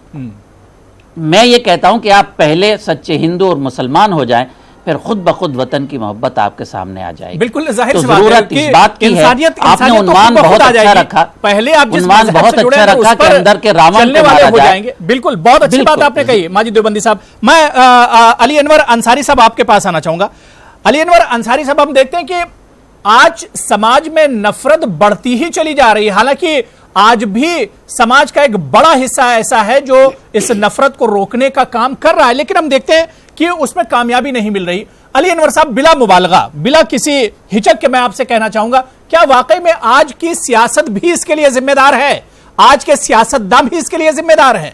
मैं ये कहता हूँ कि आप पहले सच्चे हिंदू और मुसलमान हो जाएं, फिर खुद ब खुद वतन की मोहब्बत आपके सामने आ जाएगी। बिल्कुल जाहिर तो सी बात है जरूरत इस बात की है। आपने उन्वान बहुत अच्छा रखा, पहले आप जिस उन्वान मजहब बहुत से जुड़े अच्छा हैं, रखा उस कि पर अंदर के रावण चलने को वाले मारा हो जाए। जाएंगे। बिल्कुल, बहुत अच्छी बात आपने कही माजिद देवबंदी साहब। मैं अली अनवर अंसारी साहब आपके पास आना चाहूंगा। अली अनवर अंसारी साहब, हम देखते हैं कि आज समाज में नफरत बढ़ती ही चली जा रही है। हालांकि आज भी समाज का एक बड़ा हिस्सा ऐसा है जो इस नफरत को रोकने का काम कर रहा है, लेकिन हम देखते हैं कि उसमें कामयाबी नहीं मिल रही। अली अनवर साहब, बिला मुबालगा, बिला किसी हिचक के मैं आपसे कहना चाहूंगा, क्या वाकई में आज की सियासत भी इसके लिए जिम्मेदार है? आज के सियासतदान भी इसके लिए जिम्मेदार हैं?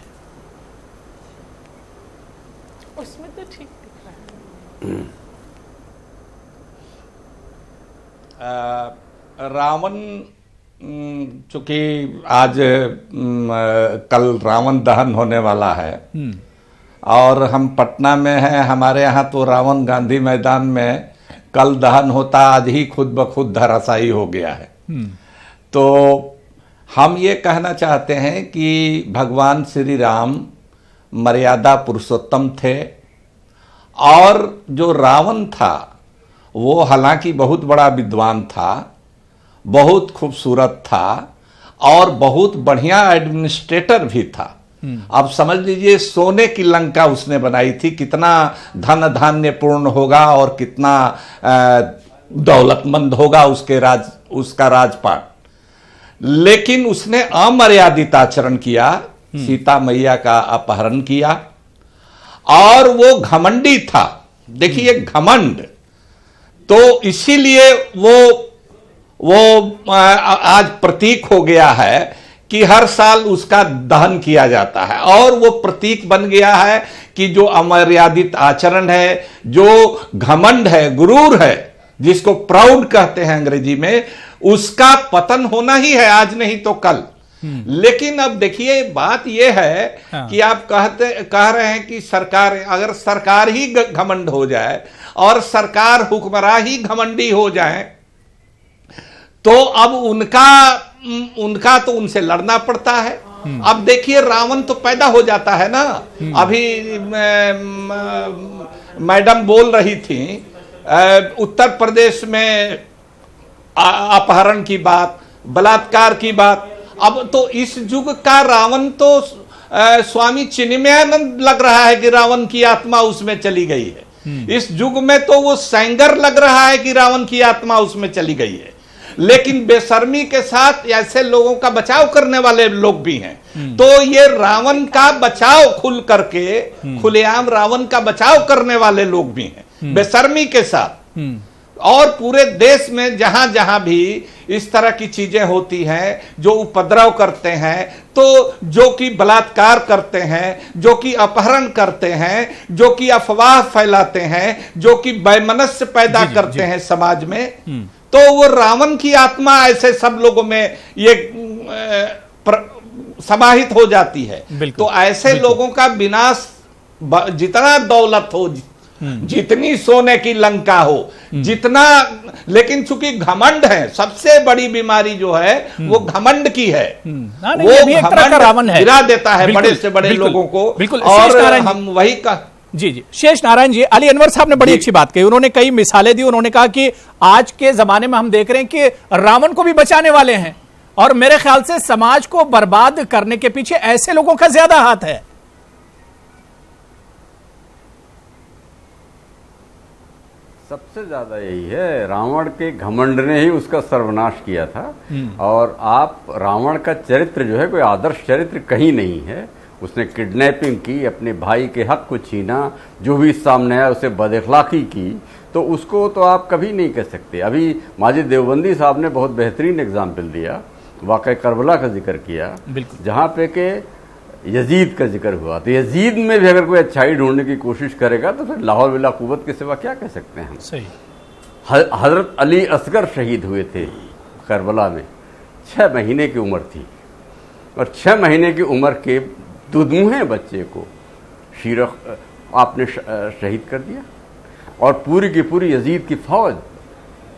उसमें तो ठीक दिख रहा है। रावण, चूंकि आज कल रावण दहन होने वाला है और हम पटना में हैं, हमारे यहाँ तो रावण गांधी मैदान में कल दहन होता, आज ही खुद ब खुद धराशायी हो गया है। तो हम ये कहना चाहते हैं कि भगवान श्री राम मर्यादा पुरुषोत्तम थे और जो रावण था वो हालांकि बहुत बड़ा विद्वान था, बहुत खूबसूरत था और बहुत बढ़िया एडमिनिस्ट्रेटर भी था। अब समझ लीजिए सोने की लंका उसने बनाई थी, कितना धन धान्य पूर्ण होगा और कितना दौलतमंद होगा उसका राजपाट। लेकिन उसने अमर्यादित आचरण किया, सीता मैया का अपहरण किया और वो घमंडी था। देखिए घमंड, तो इसीलिए वो आज प्रतीक हो गया है कि हर साल उसका दहन किया जाता है, और वो प्रतीक बन गया है कि जो अमर्यादित आचरण है, जो घमंड है, गुरूर है, जिसको प्राउड कहते हैं अंग्रेजी में, उसका पतन होना ही है, आज नहीं तो कल। लेकिन अब देखिए बात यह है कि आप कह रहे हैं कि सरकार, अगर सरकार ही घमंड हो जाए और सरकार हुक्मरान ही घमंडी हो जाए, तो अब उनका तो उनसे लड़ना पड़ता है। अब देखिए रावण तो पैदा हो जाता है ना। अभी मैडम बोल रही थी उत्तर प्रदेश में अपहरण की बात, बलात्कार की बात। अब तो इस युग का रावण तो स्वामी चिन्मयानंद लग रहा है कि रावण की आत्मा उसमें चली गई है। इस युग में तो वो सेंगर लग रहा है कि रावण की आत्मा उसमें चली गई है। लेकिन बेशर्मी के साथ ऐसे लोगों का बचाव करने वाले लोग भी हैं। तो ये रावण का बचाव खुल करके, खुलेआम रावण का बचाव करने वाले लोग भी हैं बेशर्मी के साथ। और पूरे देश में जहां जहां भी इस तरह की चीजें होती हैं, जो उपद्रव करते हैं, तो जो कि बलात्कार करते हैं, जो कि अपहरण करते हैं, जो कि अफवाह फैलाते हैं, जो कि वैमनस्य पैदा करते हैं समाज में, तो वो रावण की आत्मा ऐसे सब लोगों में ये समाहित हो जाती है। तो ऐसे लोगों का विनाश, जितना दौलत हो, जितनी सोने की लंका हो, जितना, लेकिन चूंकि घमंड है, सबसे बड़ी बीमारी जो है वो घमंड की है। वो घमंड रावण है, गिरा देता है बड़े से बड़े लोगों को। बिल्कुल, और हम वही का जी शेष नारायण जी, अली अनवर साहब ने बड़ी अच्छी बात कही। उन्होंने कई मिसालें दी। उन्होंने कहा कि आज के जमाने में हम देख रहे हैं कि रावण को भी बचाने वाले हैं, और मेरे ख्याल से समाज को बर्बाद करने के पीछे ऐसे लोगों का ज्यादा हाथ है। सबसे ज्यादा यही है, रावण के घमंड ने ही उसका सर्वनाश किया था। और आप रावण का चरित्र जो है कोई आदर्श चरित्र कहीं नहीं है। उसने किडनैपिंग की, अपने भाई के हक को छीना, जो भी सामने आया उसे बदअखलाकी की, तो उसको तो आप कभी नहीं कह सकते। अभी माजिद देवबंदी साहब ने बहुत बेहतरीन एग्जाम्पल दिया, वाक़या करबला का जिक्र किया, जहाँ पे के यजीद का जिक्र हुआ। तो यजीद में भी अगर कोई अच्छाई ढूंढने की कोशिश करेगा तो फिर लाहौल बिला कुव्वत के सिवा क्या कह सकते हैं हम। सही। हजरत अली असगर शहीद हुए थे करबला में, 6 महीने की उम्र थी, और 6 महीने की उम्र के दुधमुहे बच्चे को आपने शहीद कर दिया। और पूरी की पूरी यजीद की फौज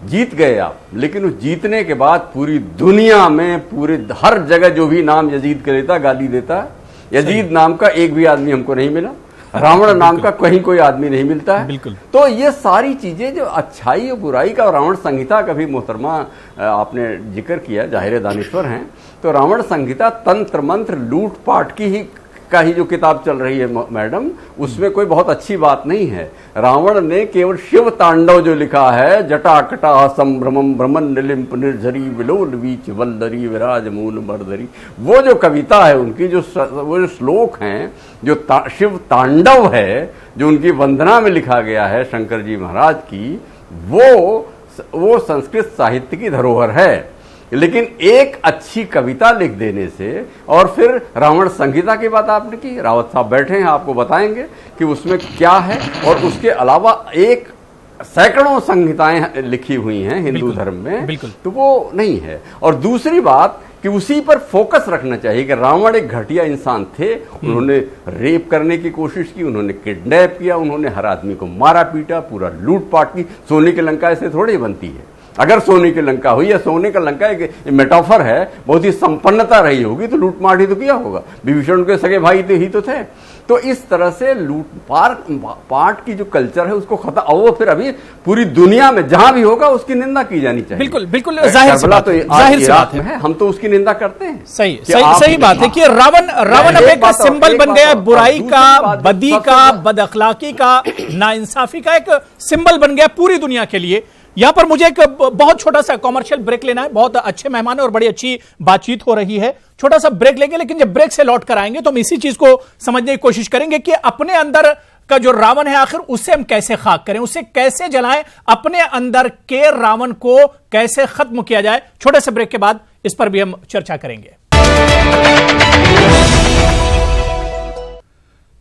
जीत गए आप। लेकिन उस जीतने के बाद पूरी दुनिया में, पूरे हर जगह जो भी नाम यजीद का लेता, गाली देता, यजीद नाम का एक भी आदमी हमको नहीं मिला, रावण नाम का कहीं कोई आदमी नहीं मिलता है। तो ये सारी चीजें जो अच्छाई और बुराई का, रावण संहिता का भी मोहतरमा आपने जिक्र किया, जाहिर दानिश्वर हैं, तो रावण संहिता तंत्र मंत्र लूटपाट की ही जो किताब चल रही है मैडम, उसमें कोई बहुत अच्छी बात नहीं है। रावण ने केवल शिव तांडव जो लिखा है, जटाकटा संभ्रमम भ्रमण निलिम्प निर्झरी विलोल वीच वल्लरी विराज मूल मर्दरी, वो जो कविता है उनकी, वो जो श्लोक हैं, जो शिव तांडव है, जो उनकी वंदना में लिखा गया है शंकर जी महाराज की, वो संस्कृत साहित्य की धरोहर है। लेकिन एक अच्छी कविता लिख देने से, और फिर रावण संहिता की बात आपने की, रावत साहब बैठे हैं, आपको बताएंगे कि उसमें क्या है। और उसके अलावा एक सैकड़ों संहिताएं लिखी हुई हैं हिंदू धर्म में, तो वो नहीं है। और दूसरी बात कि उसी पर फोकस रखना चाहिए कि रावण एक घटिया इंसान थे, उन्होंने रेप करने की कोशिश की, उन्होंने किडनैप किया, उन्होंने हर आदमी को मारा पीटा, पूरा लूटपाट की। सोने की लंका ऐसे थोड़ी बनती है। अगर सोने की लंका हुई, या सोने का लंका एक मेटाफर है, बहुत ही संपन्नता रही होगी, तो लूटमाट ही तो किया होगा। विभीषण के सगे भाई ही तो थे। तो इस तरह से लूटपाट की जो कल्चर है उसको खत्म, और वो फिर अभी पूरी दुनिया में जहां भी होगा उसकी निंदा की जानी चाहिए। बिल्कुल बिल्कुल, जाहिर सी बात है, हम तो उसकी निंदा करते हैं। सही बात है कि रावण अब एक सिंबल बन गया, बुराई का, बदी का, बदअखलाकी का, नाइंसाफी का एक सिंबल बन गया पूरी दुनिया के लिए। यहां पर मुझे एक बहुत छोटा सा कॉमर्शियल ब्रेक लेना है। बहुत अच्छे मेहमान है और बड़ी अच्छी बातचीत हो रही है। छोटा सा ब्रेक लेंगे, लेकिन जब ब्रेक से लौट कर आएंगे तो हम इसी चीज को समझने की कोशिश करेंगे कि अपने अंदर का जो रावण है आखिर उसे हम कैसे खाक करें, उसे कैसे जलाएं, अपने अंदर के रावण को कैसे खत्म किया जाए। छोटे से ब्रेक के बाद इस पर भी हम चर्चा करेंगे।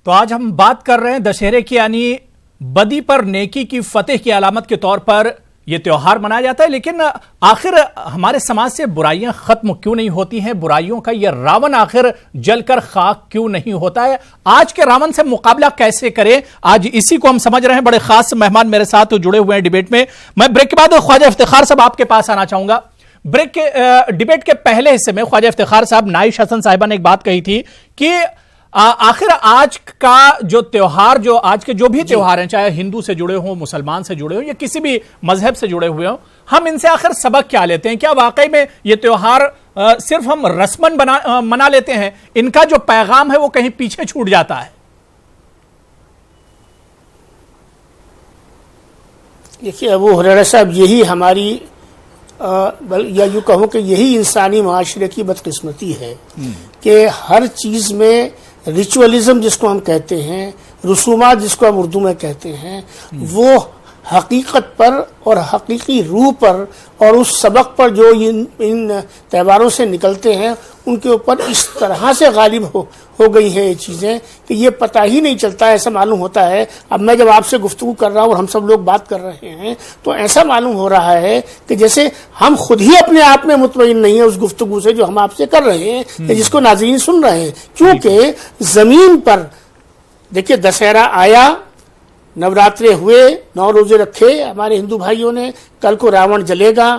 तो आज हम बात कर रहे हैं दशहरे की, यानी बदी पर नेकी की फतेह की अलामत के तौर पर यह त्योहार मनाया जाता है। लेकिन आखिर हमारे समाज से बुराइयां खत्म क्यों नहीं होती हैं? बुराइयों का यह रावण आखिर जलकर खाक क्यों नहीं होता है? आज के रावण से मुकाबला कैसे करें, आज इसी को हम समझ रहे हैं। बड़े खास मेहमान मेरे साथ जुड़े हुए हैं डिबेट में। मैं ब्रेक के बाद ख्वाजा इफ्तिखार साहब आपके पास आना चाहूंगा। ब्रेक के डिबेट के पहले हिस्से में ख्वाजा इफ्तिखार साहब, नाइश हसन साहिबा ने एक बात कही थी कि आखिर आज का जो त्योहार, जो आज के जो भी त्योहार हैं, चाहे हिंदू से जुड़े हों, मुसलमान से जुड़े हों या किसी भी मजहब से जुड़े हुए हों, हम इनसे आखिर सबक क्या लेते हैं? क्या वाकई में ये त्योहार सिर्फ हम रस्मन मना लेते हैं, इनका जो पैगाम है वो कहीं पीछे छूट जाता है? देखिए अबू हुरैरा साहब, यही हमारी या यूँ कहूँ कि यही इंसानी माशरे की बदकिस्मती है कि हर चीज़ में रिचुअलिज्म जिसको हम कहते हैं, रसूमात जिसको हम उर्दू में कहते हैं, वो हकीकत पर और हकीकी रूह पर और उस सबक पर जो इन त्योहारों से निकलते हैं उनके ऊपर इस तरह से गालिब हो गई हैं ये चीज़ें कि ये पता ही नहीं चलता। ऐसा मालूम होता है, अब मैं जब आपसे गुफ्तगू कर रहा हूँ और हम सब लोग बात कर रहे हैं तो ऐसा मालूम हो रहा है कि जैसे हम खुद ही अपने आप में मुतमईन नहीं है उस गुफ्तगू से जो हम आपसे कर रहे हैं, जिसको नाज़रीन सुन रहे हैं। क्योंकि ज़मीन पर देखिए दशहरा आया, नवरात्रे हुए, 9 रोजे रखे हमारे हिंदू भाइयों ने, कल को रावण जलेगा।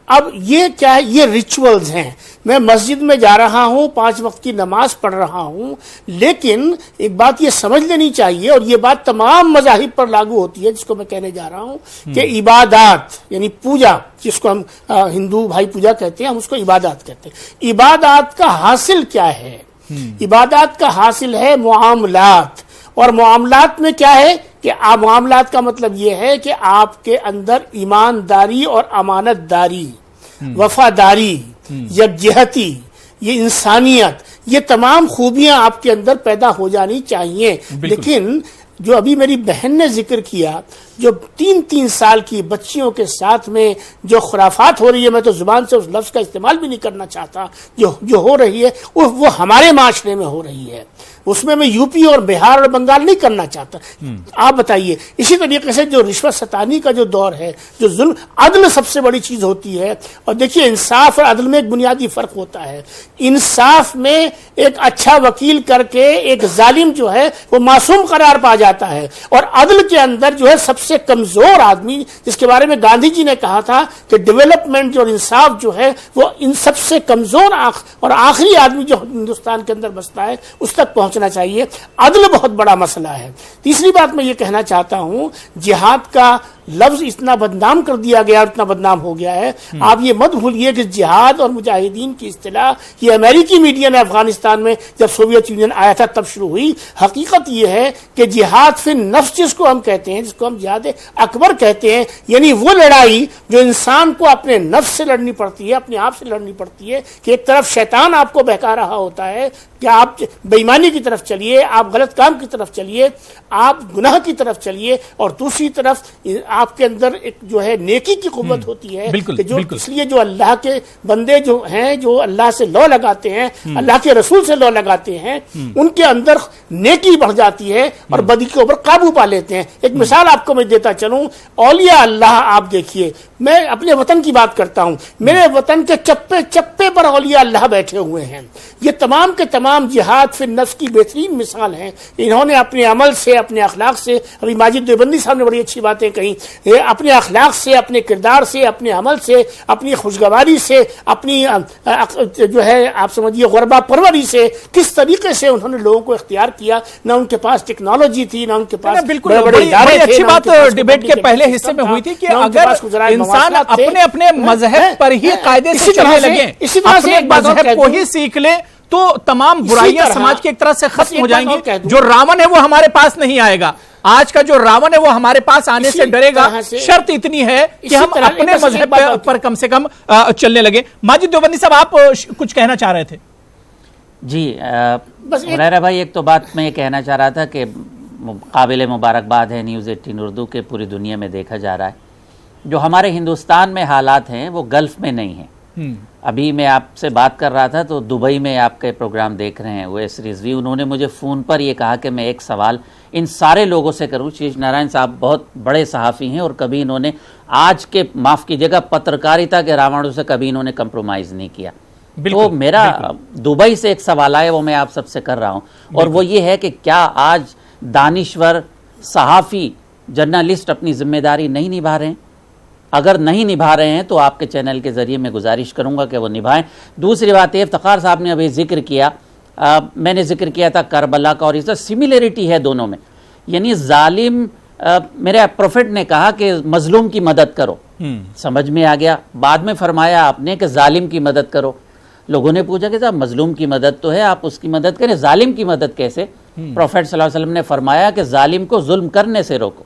अब ये क्या है? ये रिचुअल्स हैं। मैं मस्जिद में जा रहा हूँ, 5 वक्त की नमाज पढ़ रहा हूँ, लेकिन एक बात ये समझ लेनी चाहिए और ये बात तमाम मज़ाहिब पर लागू होती है, जिसको मैं कहने जा रहा हूँ कि इबादत यानी पूजा, जिसको हम हिंदू भाई पूजा कहते हैं, हम उसको इबादत कहते हैं। इबादत का हासिल क्या है? इबादत का हासिल है मुआमलात, और मुआमलात में क्या है कि मामलात का मतलब यह है कि आपके अंदर ईमानदारी और अमानतदारी, वफादारी, यकजहती, ये इंसानियत, ये तमाम खूबियां आपके अंदर पैदा हो जानी चाहिए। लेकिन जो अभी मेरी बहन ने जिक्र किया, जो 3-3 साल की बच्चियों के साथ में जो खुराफात हो रही है, मैं तो जुबान से उस लफ्ज का इस्तेमाल भी नहीं करना चाहता, जो हो रही है वो हमारे माशरे में हो रही है। उसमें मैं यूपी और बिहार और बंगाल नहीं करना चाहता। आप बताइए, इसी तरीके से जो रिश्वत सतानी का जो दौर है, जो जुल्म, अदल सबसे बड़ी चीज होती है। और देखिए इंसाफ और अदल में एक बुनियादी फर्क होता है। इंसाफ में एक अच्छा वकील करके एक जालिम जो है वो मासूम करार पा जाता है, और अदल के अंदर जो है सबसे कमजोर आदमी, जिसके बारे में गांधी जी ने कहा था कि डेवलपमेंट और इंसाफ जो है वो इन सबसे कमजोर और आखिरी आदमी जो हिंदुस्तान के अंदर बसता है उस तक पहुंचना चाहिए। अदल बहुत बड़ा मसला है। तीसरी बात मैं ये कहना चाहता हूं, जिहाद का लफ्ज इतना बदनाम कर दिया गया, इतना बदनाम हो गया है। आप ये मत भूलिए कि जिहाद और मुजाहिदीन की इस्तिलाह ये अमेरिकी मीडिया ने अफगानिस्तान में जब सोवियत यूनियन आया था तब शुरू हुई। हकीकत ये है कि जिहाद फिर नफ्स जिसको हम कहते हैं, जिसको हम जिहाद अकबर कहते हैं, यानी वो लड़ाई जो इंसान को अपने नफ्स से लड़नी पड़ती है, अपने आप से लड़नी पड़ती है कि एक तरफ शैतान आपको बहका रहा होता है कि आप बेईमानी की तरफ चलिए, आप गलत काम की तरफ चलिए, आप गुनाह की तरफ चलिए, और दूसरी तरफ आपके अंदर एक जो है नेकी की कुव्वत होती है कि जो इसलिए जो अल्लाह के बंदे जो हैं, जो अल्लाह से लौ लगाते हैं, अल्लाह के रसूल से लौ लगाते हैं, उनके अंदर नेकी बढ़ जाती है और बदी के ऊपर काबू पा लेते हैं। एक मिसाल आपको मैं देता चलूं, औलिया अल्लाह, आप देखिए, मैं अपने वतन की बात करता हूं, मेरे वतन के चप्पे चप्पे पर औलिया अल्लाह बैठे हुए हैं। ये तमाम के तमाम जिहाद फिर नफ्स की बेहतरीन मिसाल हैं। इन्होंने अपने अमल से, अपने अखलाक से, अभी माजिद देवबंदी साहब ने बड़ी अच्छी बातें कही, अपने अखलाक से, अपने किरदार से, अपने अमल से, अपनी खुशगवारी से, अपनी जो है आप समझिए गुरबा परवरी से, किस तरीके से उन्होंने लोगों को इख्तियार किया। ना उनके पास टेक्नोलॉजी थी, ना उनके पास बड़े बड़े इदारे थे। अच्छी बात डिबेट के पहले हिस्से में हुई थी कि अगर इंसान अपने अपने मजहब पर ही कायदे से चलने लगे, अपने मजहब को ही सीख ले, तो तमाम बुराइयां समाज की एक तरह से खत्म हो जाएंगी। जो रावण है वो हमारे पास नहीं आएगा। आज का जो रावण है वो हमारे पास आने से डरेगा। शर्त इतनी है कि हम अपने मजहब पर कम से कम चलने लगे। माजिद देवबंदी साहब, आप कुछ कहना चाह रहे थे? जी हुरैरा भाई, एक तो बात मैं ये कहना चाह रहा था कि काबिल मुबारकबाद है न्यूज़ 18 उर्दू के, पूरी दुनिया में देखा जा रहा है। जो हमारे हिंदुस्तान में हालात हैं वो गल्फ़ में नहीं हैं। अभी मैं आपसे बात कर रहा था तो दुबई में आपके प्रोग्राम देख रहे हैं OS रिजवी, उन्होंने मुझे फ़ोन पर ये कहा कि मैं एक सवाल इन सारे लोगों से करूं। शेष नारायण साहब बहुत बड़े सहाफ़ी हैं और कभी इन्होंने आज के, माफ़ कीजिएगा, पत्रकारिता के रावणों से कभी इन्होंने कंप्रोमाइज़ नहीं किया। तो मेरा दुबई से एक सवाल आया, वो मैं आप सबसे कर रहा हूँ, और वो ये है कि क्या आज दानिश्वर सहाफ़ी जर्नलिस्ट अपनी जिम्मेदारी नहीं निभा रहे हैं? अगर नहीं निभा रहे हैं तो आपके चैनल के ज़रिए मैं गुजारिश करूंगा कि वो निभाएं। दूसरी बात, इफ्तिखार साहब ने अभी जिक्र किया, मैंने जिक्र किया था करबला का, और इसका सिमिलरिटी है दोनों में। यानी जालिम, मेरे प्रोफेट ने कहा कि मजलूम की मदद करो, समझ में आ गया। बाद में फरमाया आपने कि जालिम की मदद करो। लोगों ने पूछा कि साहब मजलूम की मदद तो है, आप उसकी मदद करें, जालिम की मदद कैसे? प्रोफेट सल्लल्लाहु अलैहि वसल्लम ने फरमाया कि जालिम को जुल्म करने से रोको।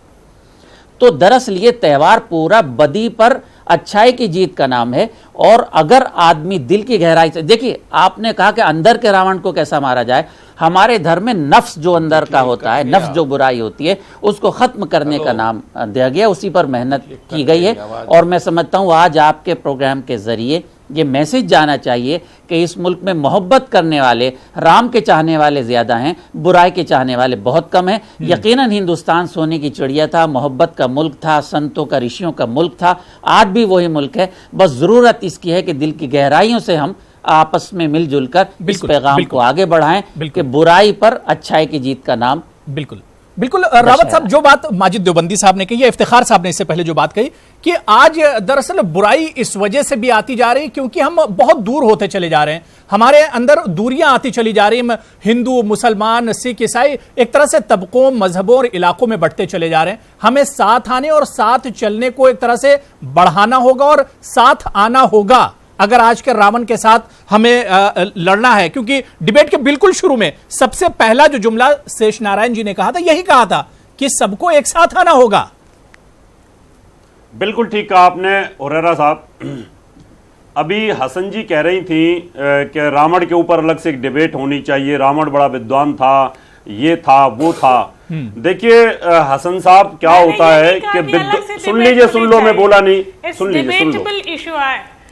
तो दरअसल ये त्यौहार पूरा बदी पर अच्छाई की जीत का नाम है। और अगर आदमी दिल की गहराई से, देखिए आपने कहा कि अंदर के रावण को कैसा मारा जाए, हमारे धर्म में नफ्स जो अंदर का होता है, नफ्स जो बुराई होती है, उसको खत्म करने का नाम दिया गया, उसी पर मेहनत की गई है। और मैं समझता हूँ आज आपके प्रोग्राम के जरिए ये मैसेज जाना चाहिए कि इस मुल्क में मोहब्बत करने वाले, राम के चाहने वाले ज़्यादा हैं, बुराई के चाहने वाले बहुत कम हैं। यकीनन हिंदुस्तान सोने की चिड़िया था, मोहब्बत का मुल्क था, संतों का, ऋषियों का मुल्क था, आज भी वही मुल्क है। बस ज़रूरत इसकी है कि दिल की गहराइयों से हम आपस में मिलजुल कर इस पैगाम को आगे बढ़ाएं कि बुराई पर अच्छाई की जीत का नाम। बिल्कुल बिल्कुल रावत साहब, जो बात माजिद देवबंदी साहब ने कही, इफ्तिखार साहब ने इससे पहले जो बात कही कि आज दरअसल बुराई इस वजह से भी आती जा रही है क्योंकि हम बहुत दूर होते चले जा रहे हैं, हमारे अंदर दूरियां आती चली जा रही हैं। हिंदू, मुसलमान, सिख, ईसाई एक तरह से तबकों, मजहबों और इलाकों में बढ़ते चले जा रहे हैं। हमें साथ आने और साथ चलने को एक तरह से बढ़ाना होगा और साथ आना होगा अगर आज के रावण के साथ हमें लड़ना है। क्योंकि डिबेट के बिल्कुल शुरू में सबसे पहला जो जुमला शेष नारायण जी ने कहा था, यही कहा था कि सबको एक साथ आना होगा। बिल्कुल ठीक कहा आपने हुरैरा साहब। अभी हसन जी कह रही थी कि रावण के ऊपर अलग से एक डिबेट होनी चाहिए, रावण बड़ा विद्वान था, ये था, वो था। देखिए हसन साहब, क्या होता है कि सुन लीजिए, सुन लो, मैं बोला नहीं, सुन लीजिए, सुन लो,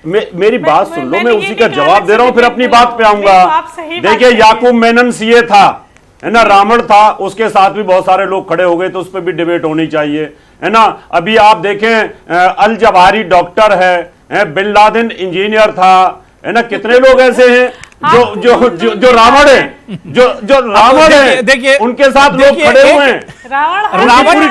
मेरी बात सुन लो, मैं उसी का जवाब दे रहा हूं, फिर अपनी बात पे आऊंगा। देखिए याकूब मेनन सीए था, है ना, रावण था, उसके साथ भी बहुत सारे लोग खड़े हो गए, तो उस पर भी डिबेट होनी चाहिए, है ना। अभी आप देखें अल जवाहिरी डॉक्टर है, बिन लादेन इंजीनियर था, है ना। कितने लोग ऐसे हैं जो रावण है, जो रावण है, देखिए उनके साथ लोग खड़े हुए हैं। रावण का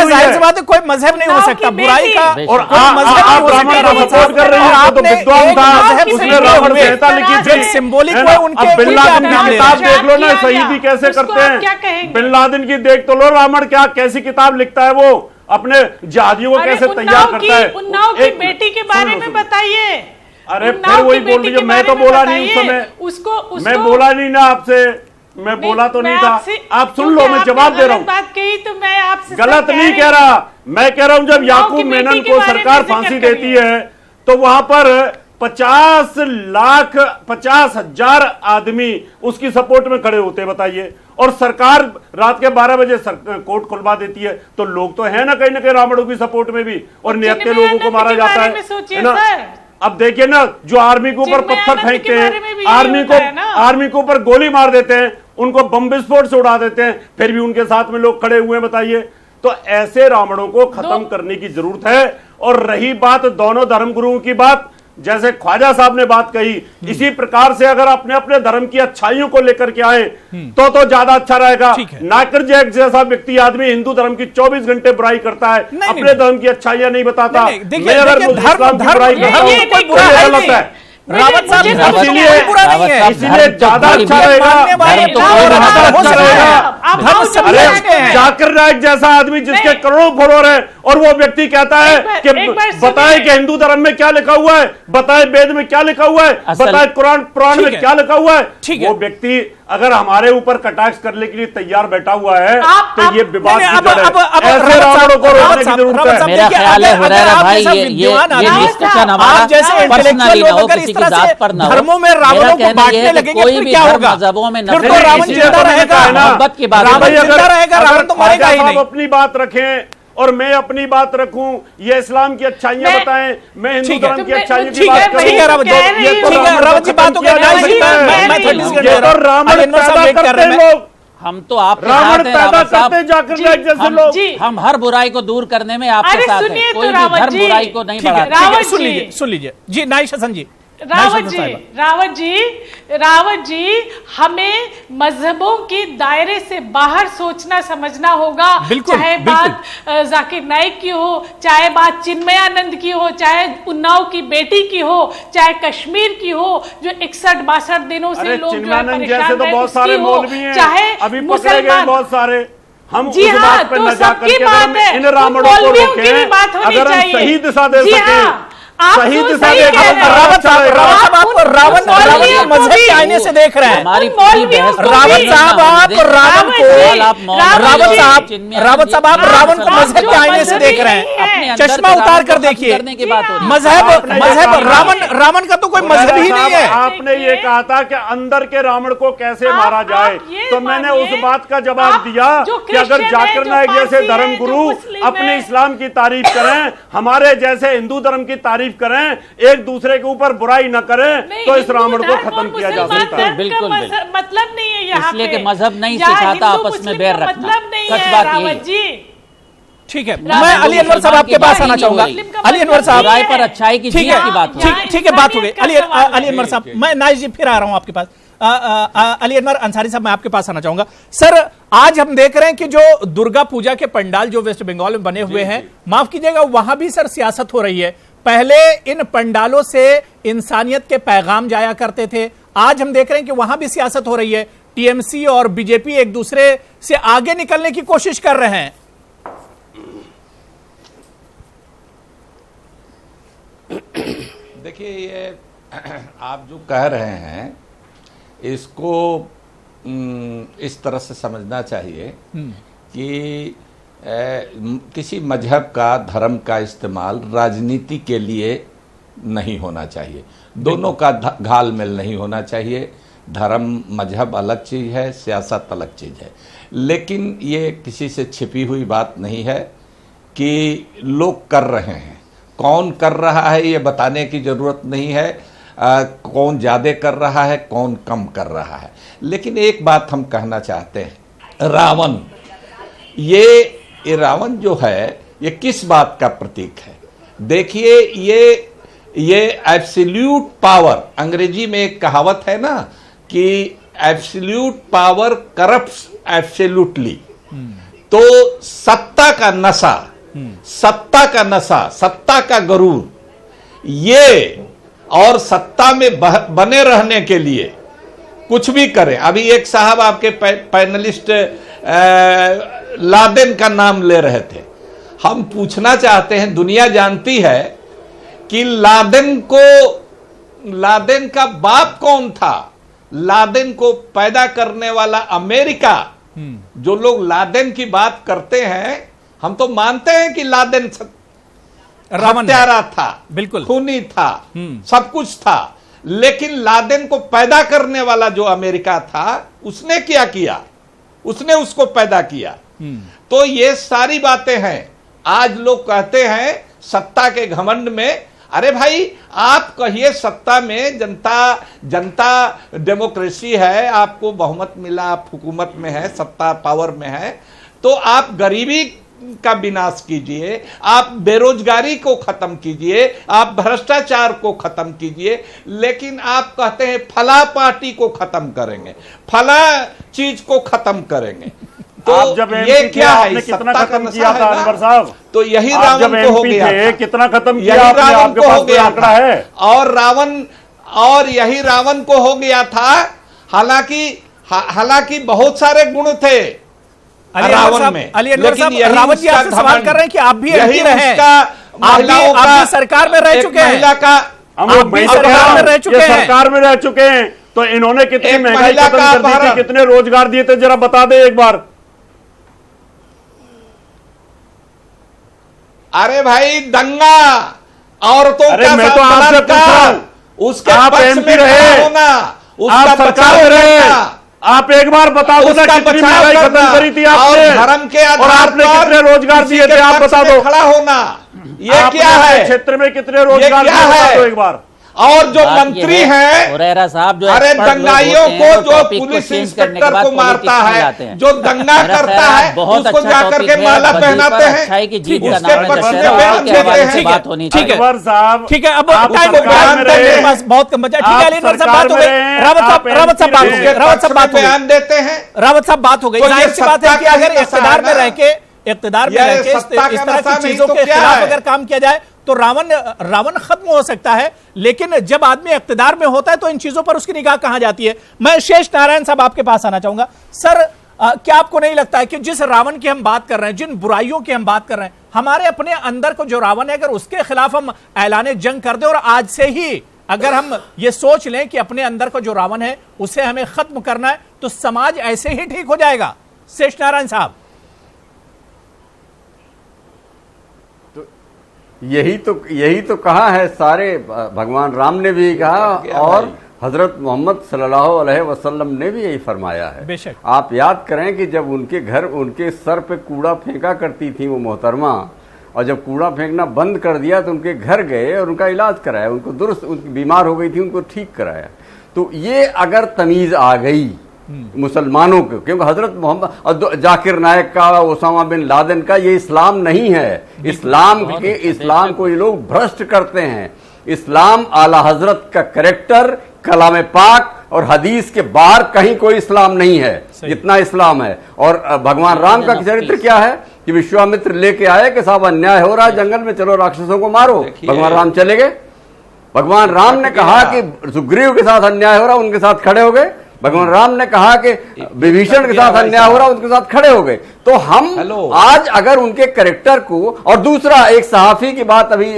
जाहिर सी बात है कोई मजहब नहीं हो सकता बुराई का, और आप रावण का सपोर्ट कर रहे हैं, तो विद्वान था, उसने रावण संहिता लिखी थी, सिंबॉलिक है ना। अब बिन लादेन की किताब देख लो ना, शहीदी कैसे करते हैं, बिन लादेन की देख तो लो, रावण क्या कैसी किताब लिखता है, वो अपने जिहादियों को कैसे तैयार करता है। उन्नाव की बेटी के बारे में बताइए। अरे फिर वही बोल रही, मैं तो बोला नहीं उस समय, उसको मैं बोला नहीं ना आपसे, मैं बोला तो नहीं था। आप सुन लो, मैं जवाब दे रहा हूँ। बात कही तो मैं आपसे गलत नहीं कह रहा, मैं कह रहा हूँ जब याकूब मेनन को सरकार फांसी देती है तो वहां पर 50,50,000 आदमी उसकी सपोर्ट में खड़े होते हैं, बताइए। और सरकार रात के 12 बजे कोर्ट खुलवा देती है, तो लोग तो है ना कहीं रावणों की सपोर्ट में भी, और निहत्थे लोगों को मारा जाता है ना। अब देखिए ना, जो आर्मी के ऊपर पत्थर फेंकते हैं, आर्मी के ऊपर गोली मार देते हैं, उनको बम विस्फोट से उड़ा देते हैं, फिर भी उनके साथ में लोग खड़े हुए हैं, बताइए। तो ऐसे रावणों को खत्म करने की जरूरत है। और रही बात दोनों धर्मगुरुओं की बात, जैसे ख्वाजा साहब ने बात कही, इसी प्रकार से अगर अपने अपने धर्म की अच्छाइयों को लेकर के आए तो ज्यादा अच्छा रहेगा। नाकर जैक जैसा व्यक्ति आदमी हिंदू धर्म की 24 घंटे बुराई करता है, अपने धर्म की अच्छाइयां नहीं बताता। मैं अगर इस्लाम की बुराई करता हूं तो गलत है। रावत साहब इसीलिए ज्यादा अच्छा रहेगा। जाकिर नाइक जैसा आदमी जिसके करोड़ों फॉलोअर है और वो व्यक्ति कहता है कि बताए कि हिंदू धर्म में क्या लिखा हुआ है, बताए वेद में क्या लिखा हुआ है, बताए कुरान पुराण में क्या लिखा हुआ है, वो व्यक्ति अगर हमारे ऊपर कटाक्ष करने के लिए तैयार बैठा हुआ है तो ये विवाद नहीं, की जड़ है। अब ऐसे रावणों को रोकने की जरूरत है। मेरा ख्याल है हुरैरा भाई ये डिस्कशन हमारा पर्सनली ना हो, किसी की जात पर ना हो। धर्मों में रावणों को बांटने लगेंगे कोई फिर भी क्या धर्म होगा? मजहबों में फिर तो रावण जिंदा रहेगा, मोहब्बत की बात रावण जिंदा रहेगा, रावण तो मरेगा ही नहीं। अपनी बात रखें और मैं अपनी बात रखूं, ये इस्लाम की अच्छाइयां बताएं, मैं हिंदू धर्म की अच्छाइयों की बात करूं। ठीक है रावण जी, बात हो गई। ये तो रावण पैदा करते हैं लोग, हम तो आपके रावण साथ हैं पैदा रावण साहब। करते जाकर जैसे लोग। हम हर बुराई को दूर करने में आपके अरे साथ हैं, सुनिए तो कोई भी रावण धर्म जी। बुराई को नहीं ठीक है, बढ़ाता। ठीक है, रावण सुन जी। लीजिए, सुन लीजिए जी। नाइश हसन जी, रावत जी, हमें मजहबों के दायरे से बाहर सोचना समझना होगा। बिल्कुल, चाहे बात जाकिर नाइक की हो, चाहे बात चिन्मयानंद की हो, चाहे उन्नाव की बेटी की हो, चाहे कश्मीर की हो, जो 61-62 दिनों से लोग जो है चिन्मयानंद जैसे परेशान तो रहे, बहुत सारे उसकी हो, मौलवी हैं, चाहे अभी पकड़े गए बहुत सारे। हम जी उस हाँ, बात पर तो न जाकर सबकी के बात अगर है, हम इन तो रावणों को मौलवियों की भी रोकें, बात होनी अगर हम चाहिए। सही दिशा दे जी सकें, हाँ, आप सही तो दिशा सही दे कह रहे हैं। रावत साहब आप रावण मजहब के आईने से देख रहे हैं। हमारी पूरी बहस को रावत नहीं साहब होने आप दें। रावण को केवल आप रावत साहब आप रावण को आप मजहब जो के आईने से देख रहे अपने हैं। अंदर चश्मा के उतार रावण कर को खत्म देखिए, करने की बात हो रही है। मजहब रावण का तो कोई मजहब ही नहीं है। आपने ये कहा था कि अंदर के रावण को कैसे मारा जाए, तो मैंने उस बात का जवाब दिया कि अगर जाकिर नाइक जैसे धर्म गुरु अपने इस्लाम की तारीफ करें, हमारे जैसे हिंदू धर्म की तारीफ करें, एक दूसरे के ऊपर बुराई न करें, तो इस रावण को खत्म किया जा सकता है। बिल्कुल, मतलब नहीं है यहाँ इसलिए पे। कि मजहब नहीं यहाँ सिखाता हिंदू आपस में मुस्लिम बैर का रखना। मतलब नहीं सच है बात रावत यही। जी। ठीक है, रावण मैं अली अनवर साहब आपके पास आना चाहूंगा। अली अनवर साहब, बुराई पर अच्छाई की जीत की बात हो रही है। ठीक है, बात हो गई। अली अनवर साहब, मैं नाइश जी फिर आ रहा हूं आपके पास। अली अनवर अंसारी साहब, मैं आपके पास आना चाहूंगा। सर, आज हम देख रहे हैं कि जो दुर्गा पूजा के पंडाल जो वेस्ट बंगाल में बने हुए हैं, माफ कीजिएगा, वहां भी सर सियासत हो रही है। पहले इन पंडालों से इंसानियत के पैगाम जाया करते थे, आज हम देख रहे हैं कि वहां भी सियासत हो रही है। टीएमसी और बीजेपी एक दूसरे से आगे निकलने की कोशिश कर रहे हैं। देखिए, ये आप जो कह रहे हैं इसको इस तरह से समझना चाहिए कि किसी मजहब का, धर्म का इस्तेमाल राजनीति के लिए नहीं होना चाहिए। दोनों का घालमेल नहीं होना चाहिए। धर्म मजहब अलग चीज़ है, सियासत अलग चीज़ है। लेकिन ये किसी से छिपी हुई बात नहीं है कि लोग कर रहे हैं। कौन कर रहा है ये बताने की ज़रूरत नहीं है। कौन ज़्यादा कर रहा है, कौन कम कर रहा है। लेकिन एक बात हम कहना चाहते हैं, रावण, ये रावण जो है ये किस बात का प्रतीक है? देखिए, ये एब्सोल्यूट पावर, अंग्रेजी में एक कहावत है ना कि एब्सोल्यूट पावर करप्ट्स एब्सोल्यूटली। तो सत्ता का नशा, सत्ता का नशा, सत्ता का गरूर, ये और सत्ता में बने रहने के लिए कुछ भी करें। अभी एक साहब आपके पैनलिस्ट लादेन का नाम ले रहे थे। हम पूछना चाहते हैं, दुनिया जानती है कि लादेन का बाप कौन था? लादेन को पैदा करने वाला अमेरिका। जो लोग लादेन की बात करते हैं, हम तो मानते हैं कि लादेन हत्यारा था, बिल्कुल खूनी था, सब कुछ था। लेकिन लादेन को पैदा करने वाला जो अमेरिका था, उसने क्या किया? उसने उसको पैदा किया। तो ये सारी बातें हैं। आज लोग कहते हैं सत्ता के घमंड में, अरे भाई आप कहिए सत्ता में जनता डेमोक्रेसी है, आपको बहुमत मिला, आप हुकूमत में है, सत्ता पावर में है, तो आप गरीबी का विनाश कीजिए, आप बेरोजगारी को खत्म कीजिए, आप भ्रष्टाचार को खत्म कीजिए। लेकिन आप कहते हैं फला पार्टी को खत्म करेंगे, फला चीज को खत्म करेंगे। तो आप जब ये क्या है? आपने कितना खत्म किया था अनवर साहब? तो यही रावण को हो गया था। कितना खत्म किया? यही रावण को हो गया आंकड़ा है। और यही रावण को हो गया था। हालांकि बहुत सारे गुण थे रावण में, लेकिन रावत जी आपसे सवाल कर रहे हैं कि आप भी एमपी रहे हैं, आप भी सरकार में रह चुके हैं, महिला का आप भी सरकार में रह चुके हैं, सरकार में रह चुके हैं। तो इन्होंने कितनी एक महंगाई महिला खत्म का कर दी थी, अपहरण। कितने रोजगार दिए थे, जरा बता दे एक बार। अरे भाई दंगा औरतों अरे का मैं तो आपसे पूछ रहा हूं, उसके आप पक्ष एमपी में रहे, खड़ा होना, उसका आप सरकार बचाव में रहे, करना, आप एक बार बता दो ना उसका कितनी बचाव महंगाई खत्म करना करी थी और आपने, धर्म के और आधार आपने पर कितने रोजगार किसी दिए के थे, आप पक्ष बता में दो। खड़ा होना, ये आपने क्या अपने है? क्षेत्र में कितने रोजगार क्या दिए, बता है? दो एक बार। और जो बात ये मंत्री है, हैं, हुरैरा साहब, जो अरे expert लोग दंगाइयों होते को हैं, वो जो topic को पुलिस change करने के इंस्पेक्टर बाद को politics मारता में है, लाते हैं। जो दंगा मेरा करता ख्याल है बहुत उसको अच्छा जाकर topic के है, माला बदी पहनाते पर हैं, अच्छाई की जीत का उसके नाम है पक्ष में दशहरा, बयान उसके देते हवाले हैं। से बात होनी ठीक है। चाहिए। अकबर साहब, ठीक है, अब आप टाइम सरकार में मेरे रहे, पास बहुत कम बचा। ठीक है, आप अली अनवर साहब सरकार बात हो में गई, रहे हैं, रावत आप साहब बात हो MP गई, रहे, रावत साहब बात हो गई, बयान देते हैं। रावत साहब बात हो गई। तो जाहिर ये सी बात है सत्ता कि का ही अगर नशा इख्तिदार है में ना। रह के इस तरह नशा की नहीं चीजों तो के क्या खिलाफ है? अगर काम किया जाए तो रावण खत्म हो सकता है, लेकिन जब आदमी इख्तिदार में होता है तो इन चीजों पर उसकी निगाह कहां जाती है। मैं शेष नारायण साहब आपके पास आना चाहूंगा। सर, क्या आपको नहीं लगता है कि जिस रावण की हम बात कर रहे हैं, जिन बुराइयों की हम बात कर रहे हैं, हमारे अपने अंदर को जो रावण है, अगर उसके खिलाफ हम ऐलान जंग कर दें और आज से ही अगर हम ये सोच लें कि अपने अंदर का जो रावण है उसे हमें खत्म करना है, तो समाज ऐसे ही ठीक हो जाएगा। शेष नारायण साहब, यही तो कहा है, सारे भगवान राम ने भी कहा और हजरत मोहम्मद सल्लल्लाहु अलैहि वसल्लम ने भी यही फरमाया है। बेशक। आप याद करें कि जब उनके घर उनके सर पे कूड़ा फेंका करती थी वो मोहतरमा, और जब कूड़ा फेंकना बंद कर दिया तो उनके घर गए और उनका इलाज कराया, उनको दुरुस्त, उनकी बीमार हो गई थी उनको ठीक कराया। तो ये अगर तमीज आ गई मुसलमानों को, क्योंकि हजरत मोहम्मद, जाकिर नायक का, ओसामा बिन लादेन का, ये इस्लाम नहीं है। इस्लाम को ये लोग भ्रष्ट करते हैं। इस्लाम आला हजरत का कैरेक्टर, कलाम पाक और हदीस के बाहर कहीं कोई इस्लाम नहीं है जितना इस्लाम है। और भगवान राम का चरित्र क्या है कि विश्वामित्र लेके आए कि साहब अन्याय हो रहा है जंगल में, चलो राक्षसों को मारो। भगवान राम चले गए। भगवान राम ने कहा कि सुग्रीव के साथ अन्याय हो रहा, उनके साथ खड़े हो गए। भगवान राम ने कहा कि विभीषण के साथ अन्याय हो रहा, उनके साथ खड़े हो गए। तो हम आज अगर उनके कैरेक्टर को, और दूसरा एक सहाफी की बात अभी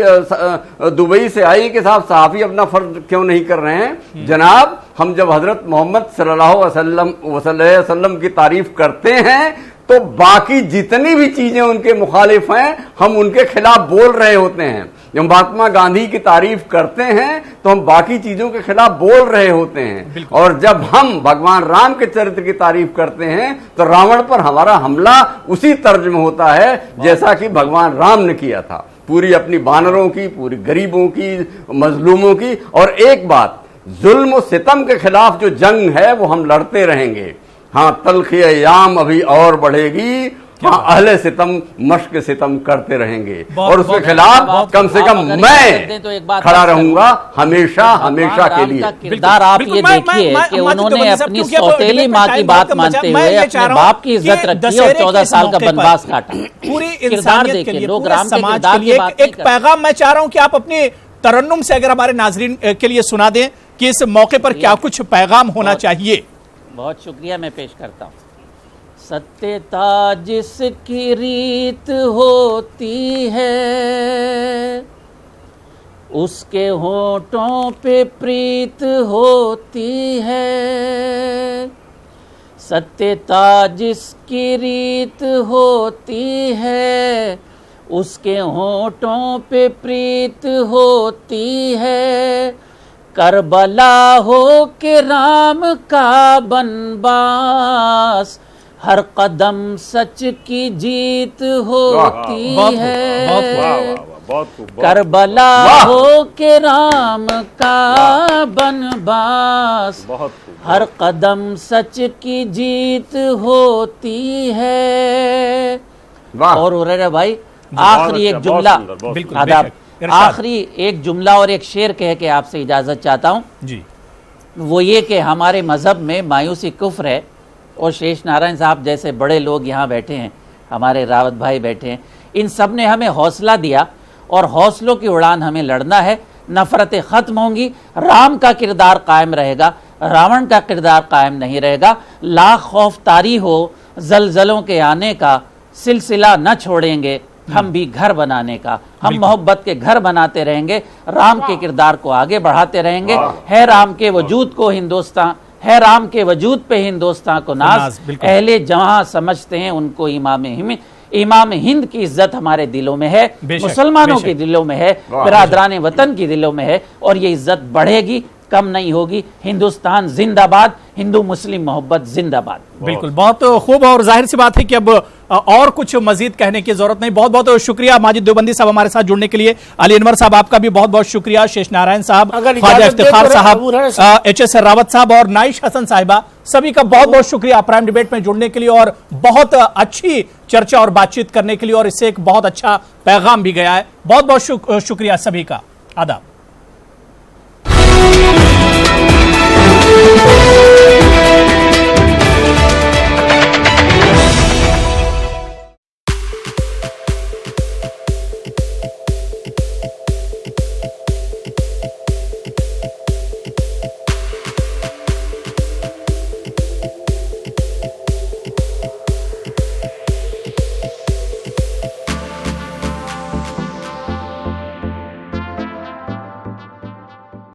दुबई से आई कि साहब सहाफी अपना फर्ज क्यों नहीं कर रहे हैं। जनाब, हम जब हजरत मोहम्मद सल्लल्लाहु अलैहि वसल्लम की तारीफ करते हैं तो बाकी जितनी भी चीजें उनके मुखालिफ हैं हम उनके खिलाफ बोल रहे होते हैं। जब महात्मा गांधी की तारीफ करते हैं तो हम बाकी चीजों के खिलाफ बोल रहे होते हैं। और जब हम भगवान राम के चरित्र की तारीफ करते हैं तो रावण पर हमारा हमला उसी तर्ज में होता है जैसा कि भगवान राम ने किया था, पूरी अपनी बानरों की, पूरी गरीबों की, मजलूमों की। और एक बात, जुल्म सितम के खिलाफ जो जंग है वो हम लड़ते रहेंगे। हाँ, तलखी अय्याम अभी और बढ़ेगी। हाँ, अहले सितम मश्क सितम करते रहेंगे और उसके खिलाफ कम से कम मैं खड़ा रहूंगा हमेशा हमेशा के लिए। किरदार आप ये देखिए कि उन्होंने अपनी सौतेली माँ की बात मानते हुए अपने बाप की इज्जत रखी और 14 साल का बनवास काटा। पूरी इंसानियत के लिए, पूरे समाज के लिए एक पैगाम मैं चाह रहा हूं कि आप अपनी तरन्नुम से अगर हमारे नाजरीन के लिए सुना दें कि इस मौके पर क्या कुछ पैगाम होना चाहिए। बहुत शुक्रिया, मैं पेश करता हूँ। सत्यता जिसकी रीत होती है उसके होठों पे प्रीत होती है। सत्यता जिसकी रीत होती है उसके होठों पे प्रीत होती है। करबला हो के राम का बनवास, हर कदम सच की जीत होती है। करबला हो के राम का बनवास, हर कदम सच की जीत होती है। और हुरैरा भाई, आखिरी एक जुमला, आदाब, आखिरी एक जुमला और एक शेर कह के आपसे इजाजत चाहता हूँ जी। वो ये कि हमारे मजहब में मायूसी कुफ्र है, और शेष नारायण साहब जैसे बड़े लोग यहाँ बैठे हैं, हमारे रावत भाई बैठे हैं, इन सब ने हमें हौसला दिया और हौसलों की उड़ान हमें लड़ना है। नफरतें खत्म होंगी, राम का किरदार कायम रहेगा, रावण का किरदार कायम नहीं रहेगा। लाख खौफ तारी हो, जलजलों के आने का सिलसिला न छोड़ेंगे, हम भी घर बनाने का, हम मोहब्बत के घर बनाते रहेंगे, राम के किरदार को आगे बढ़ाते रहेंगे। है राम के वजूद को हिंदुस्तान, है राम के वजूद पे हिंदुस्तान को नाज, अहले जहां समझते हैं उनको इमाम हिंद की इज्जत हमारे दिलों में है, मुसलमानों के दिलों में है, बिरादरान वतन के दिलों में है, और ये इज्जत बढ़ेगी, कम नहीं होगी। हिंदुस्तान जिंदाबाद, हिंदू मुस्लिम मोहब्बत जिंदाबाद। बिल्कुल, बहुत खूब। और जाहिर सी बात है कि अब और कुछ मजीद कहने की जरूरत नहीं। बहुत बहुत शुक्रिया माजिद देवबंदी साहब हमारे साथ जुड़ने के लिए। अली अनवर साहब आपका भी बहुत बहुत शुक्रिया। शेष नारायण साहब, ख्वाजा इफ्तिखार साहब, एच.एस. रावत साहब और नाइश हसन साहिबा, सभी का बहुत बहुत शुक्रिया प्राइम डिबेट में जुड़ने के लिए और बहुत अच्छी चर्चा और बातचीत करने के लिए, और इससे एक बहुत अच्छा पैगाम भी गया है। बहुत बहुत शुक्रिया सभी का। आदाब।